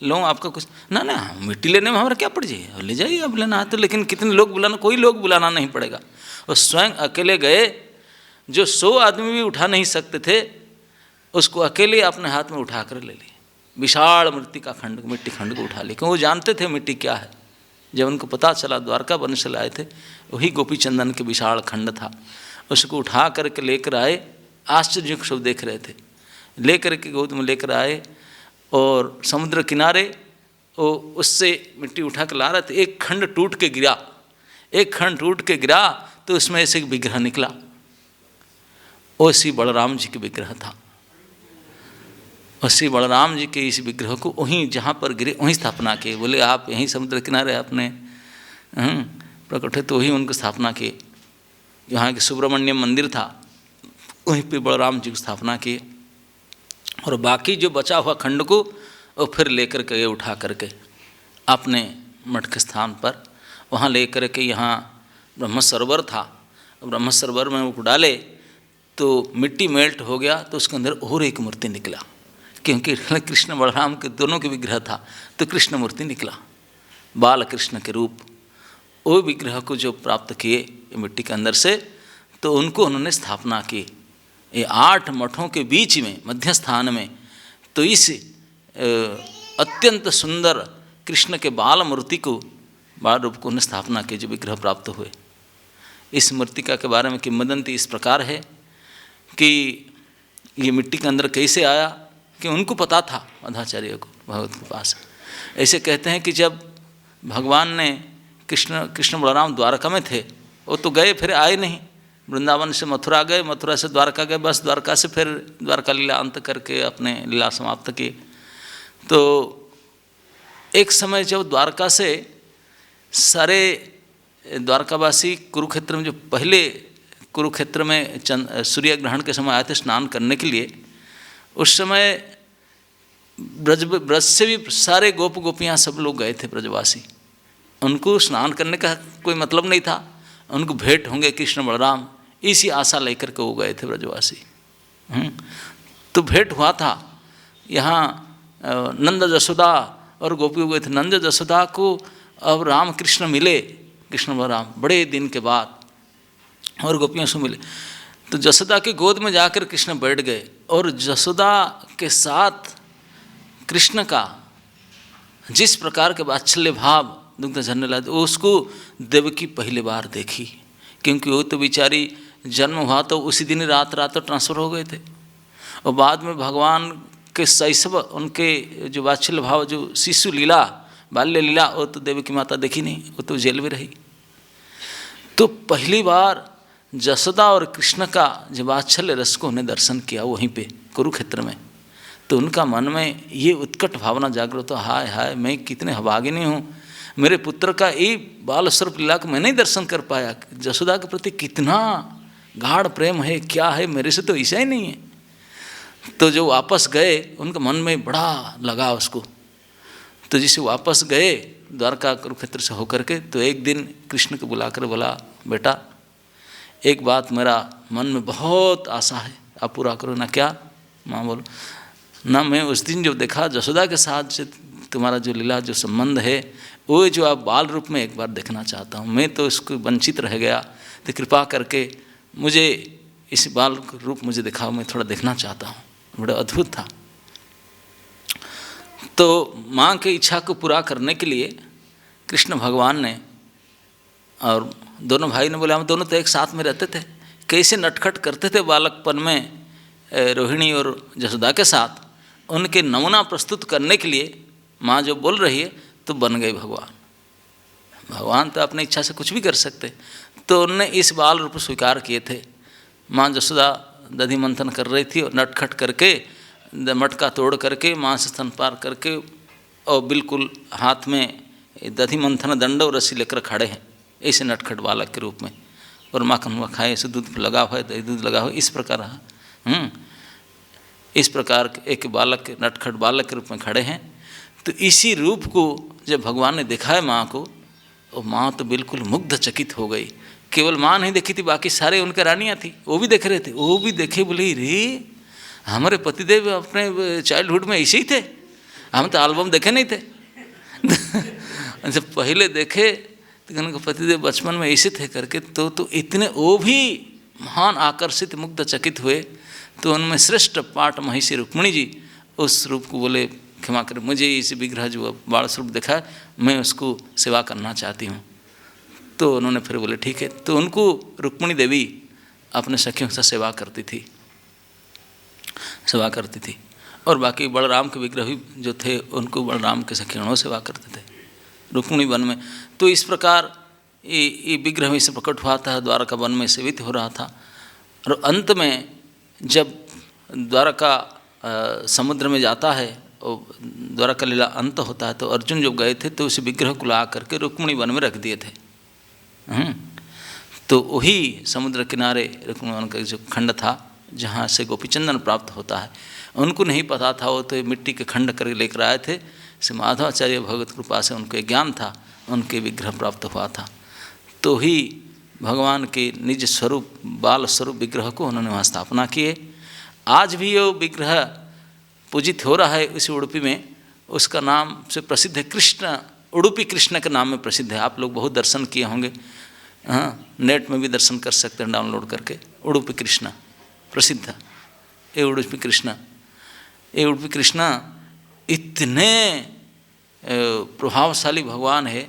लो आपका कुछ ना ना, मिट्टी लेने में हमारा क्या पड़ जाए, ले जाइए अब लेना है तो। लेकिन कितने लोग बुलाना, कोई लोग बुलाना नहीं पड़ेगा। और स्वयं अकेले गए, जो 100 आदमी भी उठा नहीं सकते थे, उसको अकेले अपने हाथ में उठा कर ले लिए। विशाल मूर्ति का खंड, मिट्टी खंड को उठा लिए, क्योंकि वो जानते थे मिट्टी क्या है। जब उनको पता चला द्वारका वन से लाए थे, वही गोपी चंदन के विशाल खंड था। उसको उठा करके लेकर आए, आश्चर्य को सब देख रहे थे। लेकर के गोद में लेकर आए और समुद्र किनारे वो उससे मिट्टी उठा कर ला रहे थे। एक खंड टूट के गिरा, एक खंड टूट के गिरा तो उसमें ऐसे एक विग्रह निकला। वो श्री बलराम जी के विग्रह था। और श्री बलराम जी के इस विग्रह को वहीं जहाँ पर गिरे वहीं स्थापना किए। बोले आप यहीं समुद्र किनारे अपने प्रकट है, तो वहीं उनको स्थापना किए। जहाँ के सुब्रमण्यम मंदिर था वहीं पे बलराम जी की स्थापना किए। और बाकी जो बचा हुआ खंड को वो फिर लेकर के उठा करके अपने मठ के स्थान पर वहाँ लेकर के, यहाँ ब्रह्म सरोवर था, ब्रह्म सरोवर में वो डाले तो मिट्टी मेल्ट हो गया। तो उसके अंदर और एक मूर्ति निकला, क्योंकि कृष्ण बलराम के दोनों के विग्रह था, तो कृष्ण मूर्ति निकला बाल कृष्ण के रूप। वो विग्रह को जो प्राप्त किए मिट्टी के अंदर से, तो उनको उन्होंने स्थापना की। ये 8 मठों के बीच में मध्य स्थान में, तो इस अत्यंत सुंदर कृष्ण के बाल मूर्ति को, बाल रूप को उन्हें स्थापना की, जो विग्रह प्राप्त हुए। इस मूर्तिका के बारे में किंवदंती इस प्रकार है कि ये मिट्टी के अंदर कैसे आया, कि उनको पता था मध्वाचार्य को, भगवत के पास। ऐसे कहते हैं कि जब भगवान ने कृष्ण बलराम द्वारका में थे, वो तो गए फिर आए नहीं, वृंदावन से मथुरा गए, मथुरा से द्वारका गए, बस द्वारका से फिर द्वारका लीला अंत करके अपने लीला समाप्त की। तो एक समय जब द्वारका से सारे द्वारकावासी कुरुक्षेत्र में, जो पहले कुरुक्षेत्र में सूर्य ग्रहण के समय आए थे स्नान करने के लिए, उस समय ब्रज से भी सारे गोप गोपियाँ सब लोग गए थे ब्रजवासी। उनको स्नान करने का कोई मतलब नहीं था, उनको भेंट होंगे कृष्ण बलराम, इसी आशा लेकर के वो गए थे ब्रजवासी। तो भेंट हुआ था। यहाँ नंद जसोदा और गोपी गए थे। नंद जसोदा को अब राम कृष्ण मिले, कृष्ण बलराम बड़े दिन के बाद, और गोपियों से मिले। तो जसोदा की गोद में जाकर कृष्ण बैठ गए, और जसोदा के साथ कृष्ण का जिस प्रकार के वात्सल्य भाव दुग्ध झरने लगे, उसको देवकी पहली बार देखी। क्योंकि वो तो बेचारी जन्म हुआ तो उसी दिन रात तो ट्रांसफ़र हो गए थे, और बाद में भगवान के शैशव, उनके जो वात्सल्य भाव, जो शिशु लीला, बाल्य लीला, वो तो देवकी माता देखी नहीं, वो तो जेल में रही। तो पहली बार जसोदा और कृष्ण का जो वात्सल्य रस को उन्हें दर्शन किया वहीं पे कुरुक्षेत्र में। तो उनका मन में ये उत्कट भावना जागृत हो, हाय हाय मैं कितने अभागिनी हूँ, मेरे पुत्र का ये बाल स्वरूप लीला को मैं नहीं दर्शन कर पाया। जसोदा के प्रति कितना गाढ़ प्रेम है, क्या है, मेरे से तो ऐसा ही नहीं है। तो जो वापस गए, उनका मन में बड़ा लगा उसको। तो जिसे वापस गए द्वारका कुरुक्षेत्र से होकर के, तो एक दिन कृष्ण को बुलाकर बोला, बेटा एक बात मेरा मन में बहुत आशा है, आप पूरा करो ना। क्या माँ? बोलो ना, मैं उस दिन जो देखा जसोदा के साथ से तुम्हारा जो लीला, जो संबंध है, वो जो आप बाल रूप में एक बार देखना चाहता हूँ। मैं तो इसको वंचित रह गया, तो कृपा करके मुझे इस बाल रूप मुझे दिखाओ, मैं थोड़ा देखना चाहता हूँ। बड़ा अद्भुत था। तो माँ की इच्छा को पूरा करने के लिए कृष्ण भगवान ने और दोनों भाई ने बोले, हम दोनों तो एक साथ में रहते थे, कैसे नटखट करते थे बालकपन में रोहिणी और जसोदा के साथ। उनके नमूना प्रस्तुत करने के लिए माँ जो बोल रही है, तो बन गए भगवान। भगवान तो अपनी इच्छा से कुछ भी कर सकते, तो उन्होंने इस बाल रूप स्वीकार किए थे। माँ जसोदा दधि मंथन कर रही थी, और नटखट करके मटका तोड़ करके माँ से स्तनपान करके, और बिल्कुल हाथ में दधि मंथन दंड और रस्सी लेकर खड़े हैं, ऐसे नटखट बालक के रूप में। और माखन हुआ खाए, ऐसे दूध लगा हुआ है, दही दूध लगा हुआ, इस प्रकार इस प्रकार एक बालक, नटखट बालक के रूप में खड़े हैं। तो इसी रूप को जब भगवान ने देखा है माँ को, और माँ तो बिल्कुल मुग्ध चकित हो गई। केवल माँ नहीं देखी थी, बाकी सारे उनके रानियाँ थी, वो भी देख रहे थे। वो भी देखे, बोले रे हमारे पतिदेव अपने चाइल्डहुड में ऐसे ही थे, हम तो एल्बम देखे नहीं थे। जब पहले देखे तो उनके पतिदेव बचपन में ऐसे थे करके, तो इतने वो भी महान आकर्षित मुग्ध चकित हुए। तो उनमें श्रेष्ठ पाठ महिषी रुक्मिणी जी उस रूप को बोले क्षमा करें, मुझे इस विग्रह जो बाल स्वरूप देखा है मैं उसको सेवा करना चाहती हूँ। तो उन्होंने फिर बोले ठीक है। तो उनको रुक्मिणी देवी अपने सखियों से सेवा करती थी और बाकी बलराम के विग्रह भी जो थे उनको बलराम के सखियों सेवा करते थे रुक्मिणी वन में। तो इस प्रकार ये विग्रह में से प्रकट हुआ था, द्वारका वन में सेवित हो रहा था। और अंत में जब द्वारका समुद्र में जाता है और द्वारका लीला अंत होता है, तो अर्जुन जब गए थे तो उस विग्रह को ला करके रुक्मिणी वन में रख दिए थे। तो वही समुद्र किनारे रुक्मिणी वन का जो खंड था जहाँ से गोपीचंदन प्राप्त होता है, उनको नहीं पता था, वो तो मिट्टी के खंड करके लेकर आए थे। श्री माधवाचार्य भगवत कृपा से उनको ज्ञान था, उनके विग्रह प्राप्त हुआ था। तो ही भगवान के निज स्वरूप बाल स्वरूप विग्रह को उन्होंने वहाँ स्थापना किए। आज भी वो विग्रह पूजित हो रहा है इस उडुपी में। उसका नाम से प्रसिद्ध है कृष्ण, उडुपी कृष्ण के नाम में प्रसिद्ध है। आप लोग बहुत दर्शन किए होंगे, हाँ, नेट में भी दर्शन कर सकते हैं डाउनलोड करके। उडुपी कृष्ण प्रसिद्ध है। ये उडुपी कृष्ण इतने प्रभावशाली भगवान है,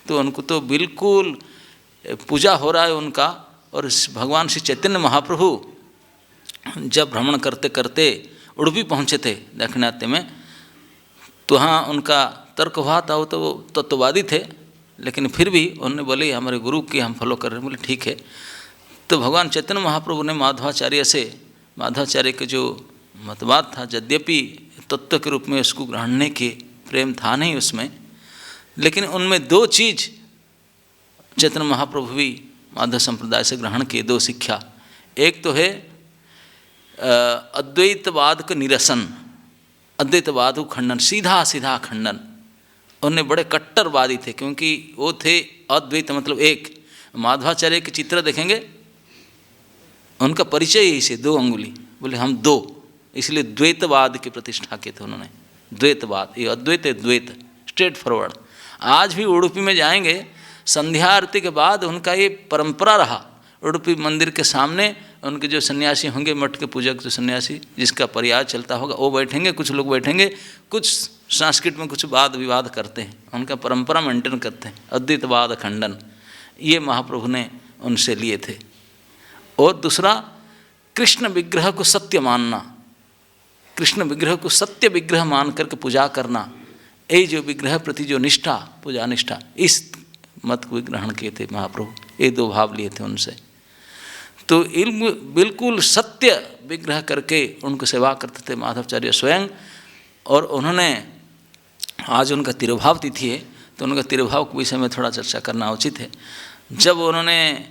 तो उनको तो बिल्कुल पूजा हो रहा है उनका। और भगवान श्री चैतन्य महाप्रभु जब भ्रमण करते करते उडुपी पहुँचे थे दाक्षिणात्य में, तो हाँ उनका तर्क हुआ था। वो तो वो तत्ववादी थे, लेकिन फिर भी उन्होंने बोले हमारे गुरु की हम फॉलो कर रहे हैं। बोले ठीक है। तो भगवान चैतन्य महाप्रभु ने माधवाचार्य के जो मतवाद था, यद्यपि तत्व के रूप में उसको ग्रहण के प्रेम था नहीं उसमें, लेकिन उनमें दो चीज़ चैतन्य महाप्रभु भी माधव संप्रदाय से ग्रहण किए, दो शिक्षा। एक तो है अद्वैतवाद का निरसन, अद्वैतवाद को खंडन, सीधा सीधा खंडन। उन्हें बड़े कट्टरवादी थे, क्योंकि वो थे अद्वैत मतलब एक। माधवाचार्य के चित्र देखेंगे, उनका परिचय यही से 2 अंगुली, बोले हम 2, इसलिए द्वैतवाद की प्रतिष्ठा की थे उन्होंने। द्वैतवाद, ये अद्वैत है द्वैत, स्ट्रेट फॉरवर्ड। आज भी उडुपी में जाएंगे, संध्या आरती के बाद उनका ये परंपरा रहा। उडुपी मंदिर के सामने उनके जो सन्यासी होंगे, मठ के पूजक जो सन्यासी जिसका पर्याय चलता होगा, वो बैठेंगे, कुछ लोग बैठेंगे, कुछ संस्कृत में कुछ वाद विवाद करते हैं, उनका परंपरा मेंटेन करते हैं। अद्वैतवाद खंडन ये महाप्रभु ने उनसे लिए थे। और दूसरा, कृष्ण विग्रह को सत्य मानना, कृष्ण विग्रह को सत्य विग्रह मान करके पूजा करना, ये जो विग्रह प्रति जो निष्ठा, पूजा निष्ठा, इस मत को ग्रहण किए थे महाप्रभु। ये 2 भाव लिए थे उनसे। तो इल्म बिल्कुल सत्य विग्रह करके उनको सेवा करते थे माधवाचार्य स्वयं। और उन्होंने, आज उनका तिरुभाव तिथि है, तो उनका तिरुभाव के विषय में थोड़ा चर्चा करना उचित है। जब उन्होंने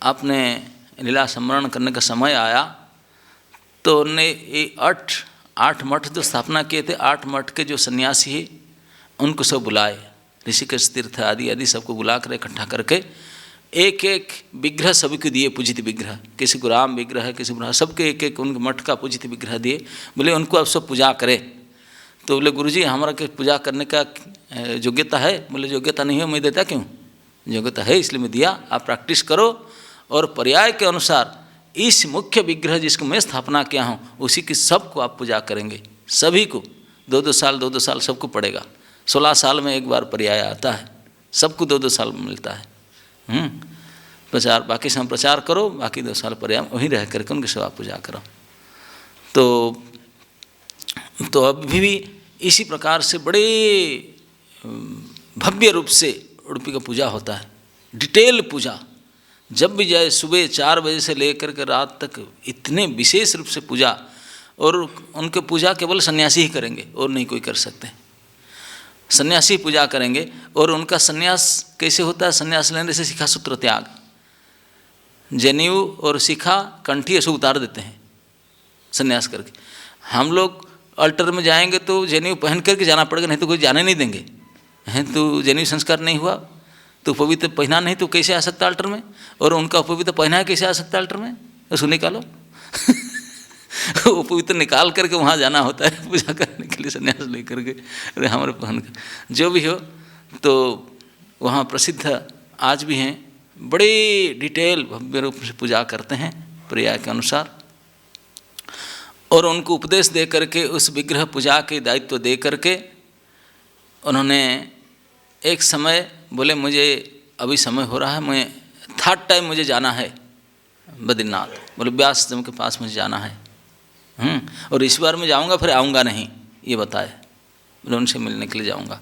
अपने लीला स्मरण करने का समय आया, तो उन्होंने ये 8 मठ जो स्थापना किए थे, 8 मठ के जो सन्यासी हैं उनको सब बुलाए, ऋषिकेश तीर्थ आदि सबको बुला कर इकट्ठा करके एक एक विग्रह सभी को दिए, पूजित विग्रह। किसी को राम विग्रह है, किसी को, सबके एक एक उनके मठ का पूजित विग्रह दिए। बोले उनको आप सब पूजा करें। तो बोले गुरुजी हमारा के पूजा करने का योग्यता है? बोले योग्यता नहीं है, मैं देता क्यों? योग्यता है इसलिए मैं दिया, आप प्रैक्टिस करो। और पर्याय के अनुसार इस मुख्य विग्रह जिसको मैं स्थापना किया हूँ, उसी की सबको आप पूजा करेंगे, सभी को 2-2 साल 2-2 साल सबको पड़ेगा। 16 साल में एक बार पर्याय आता है, सबको 2-2 साल मिलता है। प्रचार, बाकी सब प्रचार करो, बाकी 2 साल पर्याय वहीं रह करके उनकी सेवा पूजा करो। तो अभी भी इसी प्रकार से बड़े भव्य रूप से उडुपी का पूजा होता है, डिटेल पूजा। जब भी जाए सुबह 4 बजे से लेकर के रात तक इतने विशेष रूप से पूजा। और उनके पूजा केवल सन्यासी ही करेंगे और नहीं कोई कर सकते, सन्यासी पूजा करेंगे। और उनका सन्यास कैसे होता है? सन्यास लेने से शिखा सूत्र त्याग, जनेऊ और शिखा कंठी ऐसे उतार देते हैं सन्यास करके। हम लोग अल्टर में जाएंगे तो जनेऊ पहन करके जाना पड़ेगा, नहीं तो कोई जाने नहीं देंगे। हैं तो जनेऊ संस्कार नहीं हुआ तो पवित्र पहना नहीं तो कैसे आ सकता अल्टर में? और उनका पवित्र पहना कैसे आ सकता अल्टर में? उसको निकालो। वो पवित्र निकाल करके वहाँ जाना होता है पूजा करने के लिए संन्यास लेकर के, अरे हमारे पहन कर जो भी हो। तो वहाँ प्रसिद्ध आज भी हैं, बड़े डिटेल भव्य रूप से पूजा करते हैं पर्याय के अनुसार। और उनको उपदेश दे करके उस विग्रह पूजा के दायित्व दे करके उन्होंने एक समय बोले मुझे अभी समय हो रहा है, मैं थर्ड टाइम मुझे जाना है बद्रीनाथ, बोले व्यास देव के पास मुझे जाना है, और इस बार मैं जाऊंगा फिर आऊँगा नहीं, ये बताए, बोले उनसे मिलने के लिए जाऊंगा।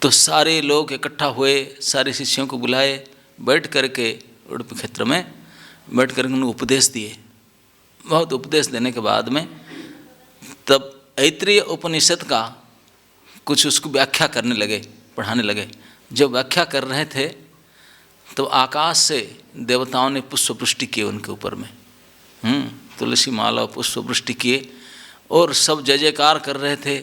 तो सारे लोग इकट्ठा हुए, सारे शिष्यों को बुलाए, बैठ करके उड़प क्षेत्र में बैठ करके उन्हें उपदेश दिए। बहुत उपदेश देने के बाद में तब ऐत्रेय उपनिषद का कुछ उसको व्याख्या करने लगे, पढ़ाने लगे। जब व्याख्या कर रहे थे तो आकाश से देवताओं ने पुष्पवृष्टि किए उनके ऊपर में, तुलसी माला पुष्पवृष्टि किए, और सब जय जयकार कर रहे थे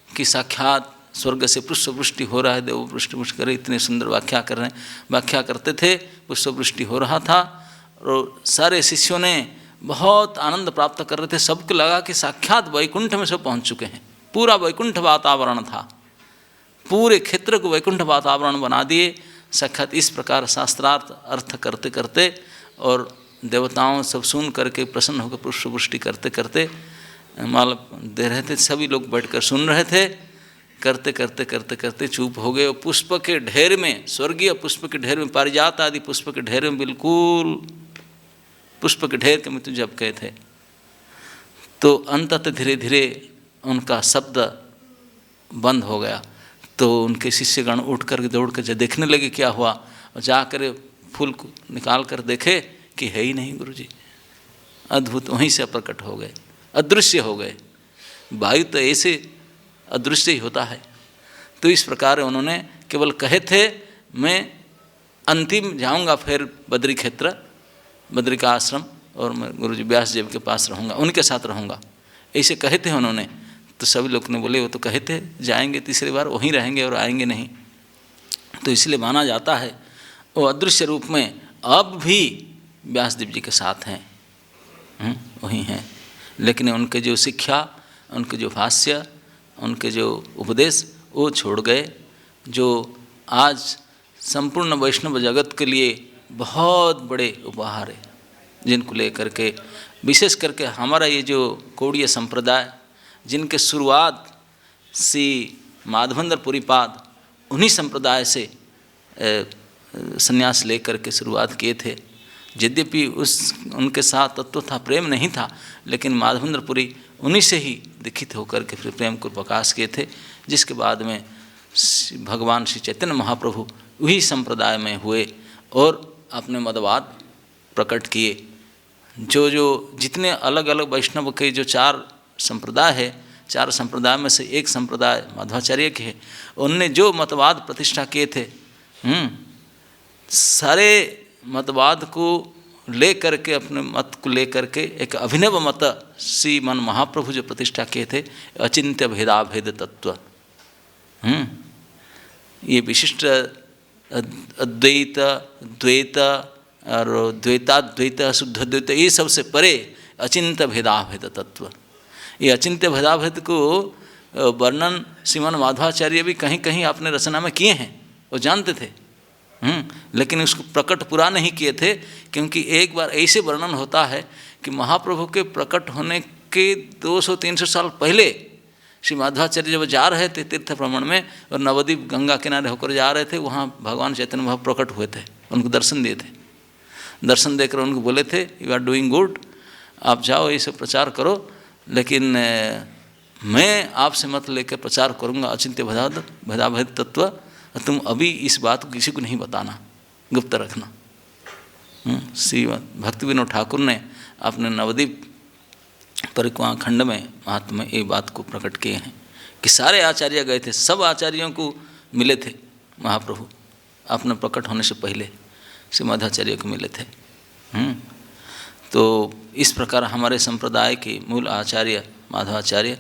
कि साक्षात स्वर्ग से पुष्पवृष्टि हो रहा है, देव पुष्पवृष्टि करे, इतने सुंदर व्याख्या कर रहे हैं। व्याख्या करते थे, पुष्पवृष्टि हो रहा था, और सारे शिष्यों ने बहुत आनंद प्राप्त कर रहे थे। सबको लगा कि साक्षात वैकुंठ में सब पहुंच चुके हैं, पूरा वैकुंठ वातावरण था, पूरे क्षेत्र को वैकुंठ वातावरण बना दिए साक्षात। इस प्रकार शास्त्रार्थ अर्थ करते करते और देवताओं सब सुन करके प्रसन्न होकर पुष्पवृष्टि करते करते माल दे रहे थे। सभी लोग बैठकर सुन रहे थे, करते करते करते करते चुप हो गए। और पुष्प के ढेर में, स्वर्गीय पुष्प के ढेर में, पारिजात आदि पुष्प के ढेर में, बिल्कुल पुष्प के ढेर के मृत्यु जब गए थे, तो अंततः धीरे धीरे उनका शब्द बंद हो गया। तो उनके शिष्यगण उठ कर दौड़ कर देखने लगे क्या हुआ, और जाकर फूल को निकाल कर देखे कि है ही नहीं गुरुजी, अद्भुत, वहीं से प्रकट हो गए, अदृश्य हो गए। वायु तो ऐसे अदृश्य ही होता है। तो इस प्रकार उन्होंने केवल कहे थे मैं अंतिम जाऊंगा फिर बद्री क्षेत्र, बद्री का आश्रम, और मैं गुरुजी व्यास देव के पास रहूँगा, उनके साथ रहूँगा, ऐसे कहे थे उन्होंने। तो सभी लोग ने बोले वो तो कहे थे जाएंगे तीसरी बार, वहीं रहेंगे और आएंगे नहीं। तो इसलिए माना जाता है वो अदृश्य रूप में अब भी व्यासदेव जी के साथ हैं, वहीं हैं। लेकिन उनके जो शिक्षा, उनके जो भाष्य, उनके जो उपदेश वो छोड़ गए, जो आज संपूर्ण वैष्णव जगत के लिए बहुत बड़े उपहार है, जिनको लेकर के विशेष करके हमारा ये जो कौड़ीय संप्रदाय, जिनके शुरुआत श्री माधवेंद्र पुरीपाद उन्हीं संप्रदाय से संन्यास लेकर के शुरुआत किए थे। यद्यपि उनके साथ तत्व था, प्रेम नहीं था, लेकिन माधवेंद्र पुरी उन्हीं से ही दीक्षित होकर के फिर प्रेम को प्रकाश किए थे। जिसके बाद में भगवान श्री चैतन्य महाप्रभु वही संप्रदाय में हुए और अपने मतवाद प्रकट किए। जो जितने अलग अलग वैष्णव के जो 4 संप्रदाय है, 4 संप्रदाय में से एक संप्रदाय माधवाचार्य के है, उनने जो मतवाद प्रतिष्ठा किए थे, सारे मतवाद को ले करके, अपने मत को ले करके एक अभिनव मत श्री मन महाप्रभु जो प्रतिष्ठा किए थे, अचिंत्य भेदाभेद तत्व, ये विशिष्ट अद्वैत, द्वैत और द्वैताद्वैत, शुद्ध द्वैत, ये सबसे परे अचिंत्य भेदाभेद तत्व। ये अचिंत्य भेदाभेद को वर्णन श्रीमान माधवाचार्य भी कहीं कहीं अपने रचना में किए हैं, वो जानते थे, लेकिन उसको प्रकट पूरा नहीं किए थे। क्योंकि एक बार ऐसे वर्णन होता है कि महाप्रभु के प्रकट होने के 200-300 साल पहले श्री माधवाचार्य जब जा रहे थे तीर्थ भ्रमण में, और नवद्वीप गंगा किनारे होकर जा रहे थे, वहाँ भगवान चैतन्य महाप्रभु प्रकट हुए थे, उनको दर्शन दिए थे। दर्शन देकर उनको बोले थे यू आर डूइंग गुड, आप जाओ ये सब प्रचार करो, लेकिन मैं आपसे मत लेकर प्रचार करूँगा अचिंत्य भेदाभेद तत्व, तुम अभी इस बात को किसी को नहीं बताना, गुप्त रखना। श्री भक्ति विनोद ठाकुर ने अपने नवद्वीप परिक्रमा खंड में महात्मा ये बात को प्रकट किए हैं कि सारे आचार्य गए थे, सब आचार्यों को मिले थे महाप्रभु अपने प्रकट होने से पहले श्री माधवाचार्य को मिले थे। तो इस प्रकार हमारे संप्रदाय के मूल आचार्य माधवाचार्य,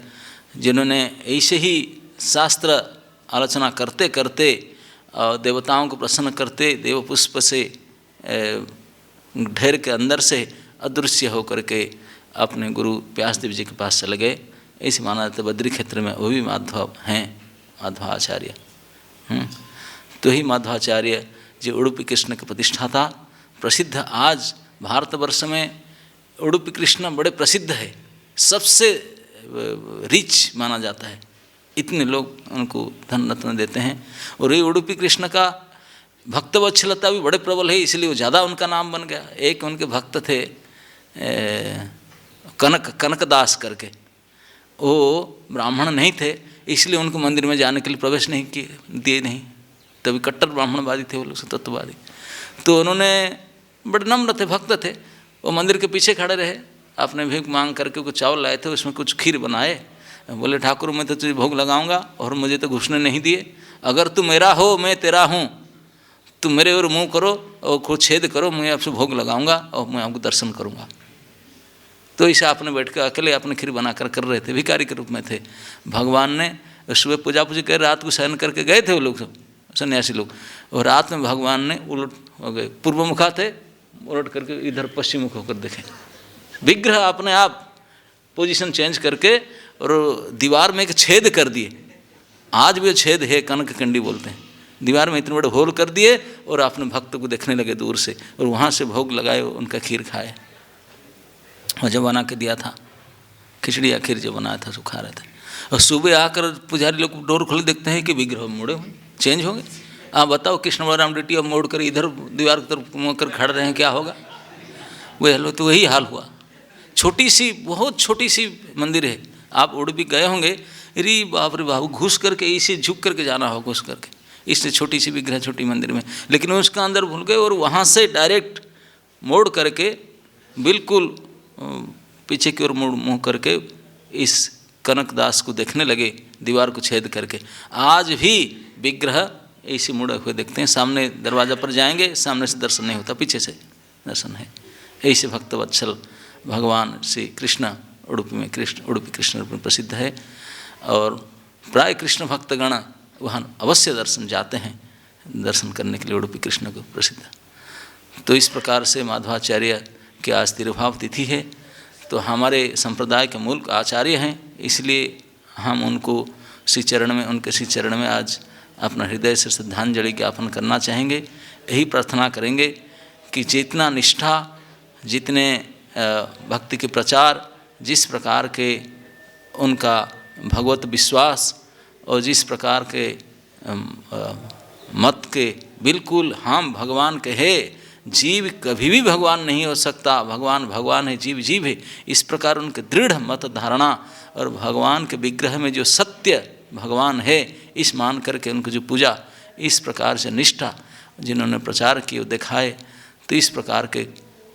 जिन्होंने ऐसे ही शास्त्र आलोचना करते करते देवताओं को प्रसन्न करते, देव पुष्प से ढेर के अंदर से अदृश्य होकर के अपने गुरु व्यासदेव जी के पास चले गए। ऐसे माना जाता है बद्री क्षेत्र में वो भी माधव हैं, माधवाचार्य। तो ही माधवाचार्य जी उडुपी कृष्ण के प्रतिष्ठाता, प्रसिद्ध। आज भारतवर्ष में उडुपी कृष्ण बड़े प्रसिद्ध है, सबसे रिच माना जाता है, इतने लोग उनको धन रत्न देते हैं। और ये उडुपी कृष्ण का भक्तवत्सलता भी बड़े प्रबल है, इसलिए वो ज़्यादा उनका नाम बन गया। एक उनके भक्त थे कनकदास करके, वो ब्राह्मण नहीं थे, इसलिए उनको मंदिर में जाने के लिए प्रवेश नहीं दिए नहीं, तभी कट्टर ब्राह्मणवादी थे वो लोग, तत्ववादी। तो उन्होंने बड़े नम्र थे, भक्त थे, वो मंदिर के पीछे खड़े रहे, आपने भीख मांग करके कुछ चावल लाए थे, उसमें कुछ खीर बनाए, बोले ठाकुर मैं तो तुझे भोग लगाऊंगा और मुझे तो घुसने नहीं दिए, अगर तू मेरा हो मैं तेरा हूँ, तुम मेरे और मुँह करो और कुछ छेद करो, मैं आपसे भोग लगाऊंगा और मैं आपको दर्शन करूंगा। तो इसे आपने बैठ कर अकेले अपने खीर बनाकर कर रहे थे, भिखारी के रूप में थे। भगवान ने सुबह पूजा पूजी कर रात को शयन करके गए थे वो लोग सब सन्यासी लोग, और रात में भगवान ने उलट हो गए, पूर्व मुखा थे, उलट करके इधर पश्चिम मुख होकर देखे। विग्रह अपने आप पोजीशन चेंज करके और दीवार में एक छेद कर दिए, आज भी छेद है, कनक कंडी बोलते हैं, दीवार में इतने बड़े होल कर दिए और अपने भक्त को देखने लगे दूर से, और वहाँ से भोग लगाए, उनका खीर खाए। और जो बना के दिया था खिचड़ी या खीर जो बनाया था सो खा रहे थे। और सुबह आकर पुजारी लोग डोर खोले, देखते हैं कि विग्रह मोड़े हुए चेंज हो गए। आप बताओ कृष्ण बलराम डिटी अब मोड़ कर इधर दीवार की तरफ मुँह कर खड़े रहे हैं, क्या होगा? वह लो तो वही हाल हुआ। छोटी सी, बहुत छोटी सी मंदिर है, आप उडुपी गए होंगे, अरे बाप रे बाबू, घुस करके इसे झुक करके जाना हो, घुस करके, इससे छोटी सी विग्रह छोटी मंदिर में, लेकिन उसका अंदर भूल गए और वहाँ से डायरेक्ट मोड़ करके बिल्कुल पीछे की ओर मुँह करके इस कनकदास को देखने लगे, दीवार को छेद करके। आज भी विग्रह ऐसे मुड़े हुए देखते हैं, सामने दरवाज़ा पर जाएंगे, सामने से दर्शन नहीं होता, पीछे से दर्शन है। ऐसे भक्तवत्सल भगवान श्री कृष्ण उडुपी कृष्ण रूप में प्रसिद्ध है, और प्राय कृष्ण भक्तगण वहाँ अवश्य दर्शन जाते हैं, दर्शन करने के लिए उडुपी कृष्ण को प्रसिद्ध। तो इस प्रकार से माधवाचार्य की आज तिरुभाव तिथि है, तो हमारे संप्रदाय के मूल आचार्य हैं, इसलिए हम उनको श्री चरण में, उनके श्री चरण में आज अपना हृदय से श्रद्धांजलि ज्ञापन करना चाहेंगे। यही प्रार्थना करेंगे कि जितना निष्ठा, जितने भक्ति के प्रचार, जिस प्रकार के उनका भगवत विश्वास और जिस प्रकार के मत के बिल्कुल हम भगवान के है, जीव कभी भी भगवान नहीं हो सकता, भगवान भगवान है, जीव जीव है, इस प्रकार उनके दृढ़ मत धारणा और भगवान के विग्रह में जो सत्य भगवान है इस मान करके उनको जो पूजा, इस प्रकार से निष्ठा जिन्होंने प्रचार किए दिखाए, तो इस प्रकार के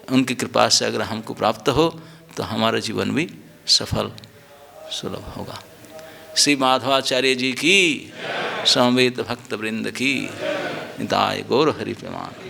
उनकी कृपा से अगर हमको प्राप्त हो तो हमारा जीवन भी सफल सुलभ होगा। श्री माधवाचार्य जी की, समवेत भक्त वृंद की, निताय गौर हरि प्रेमान।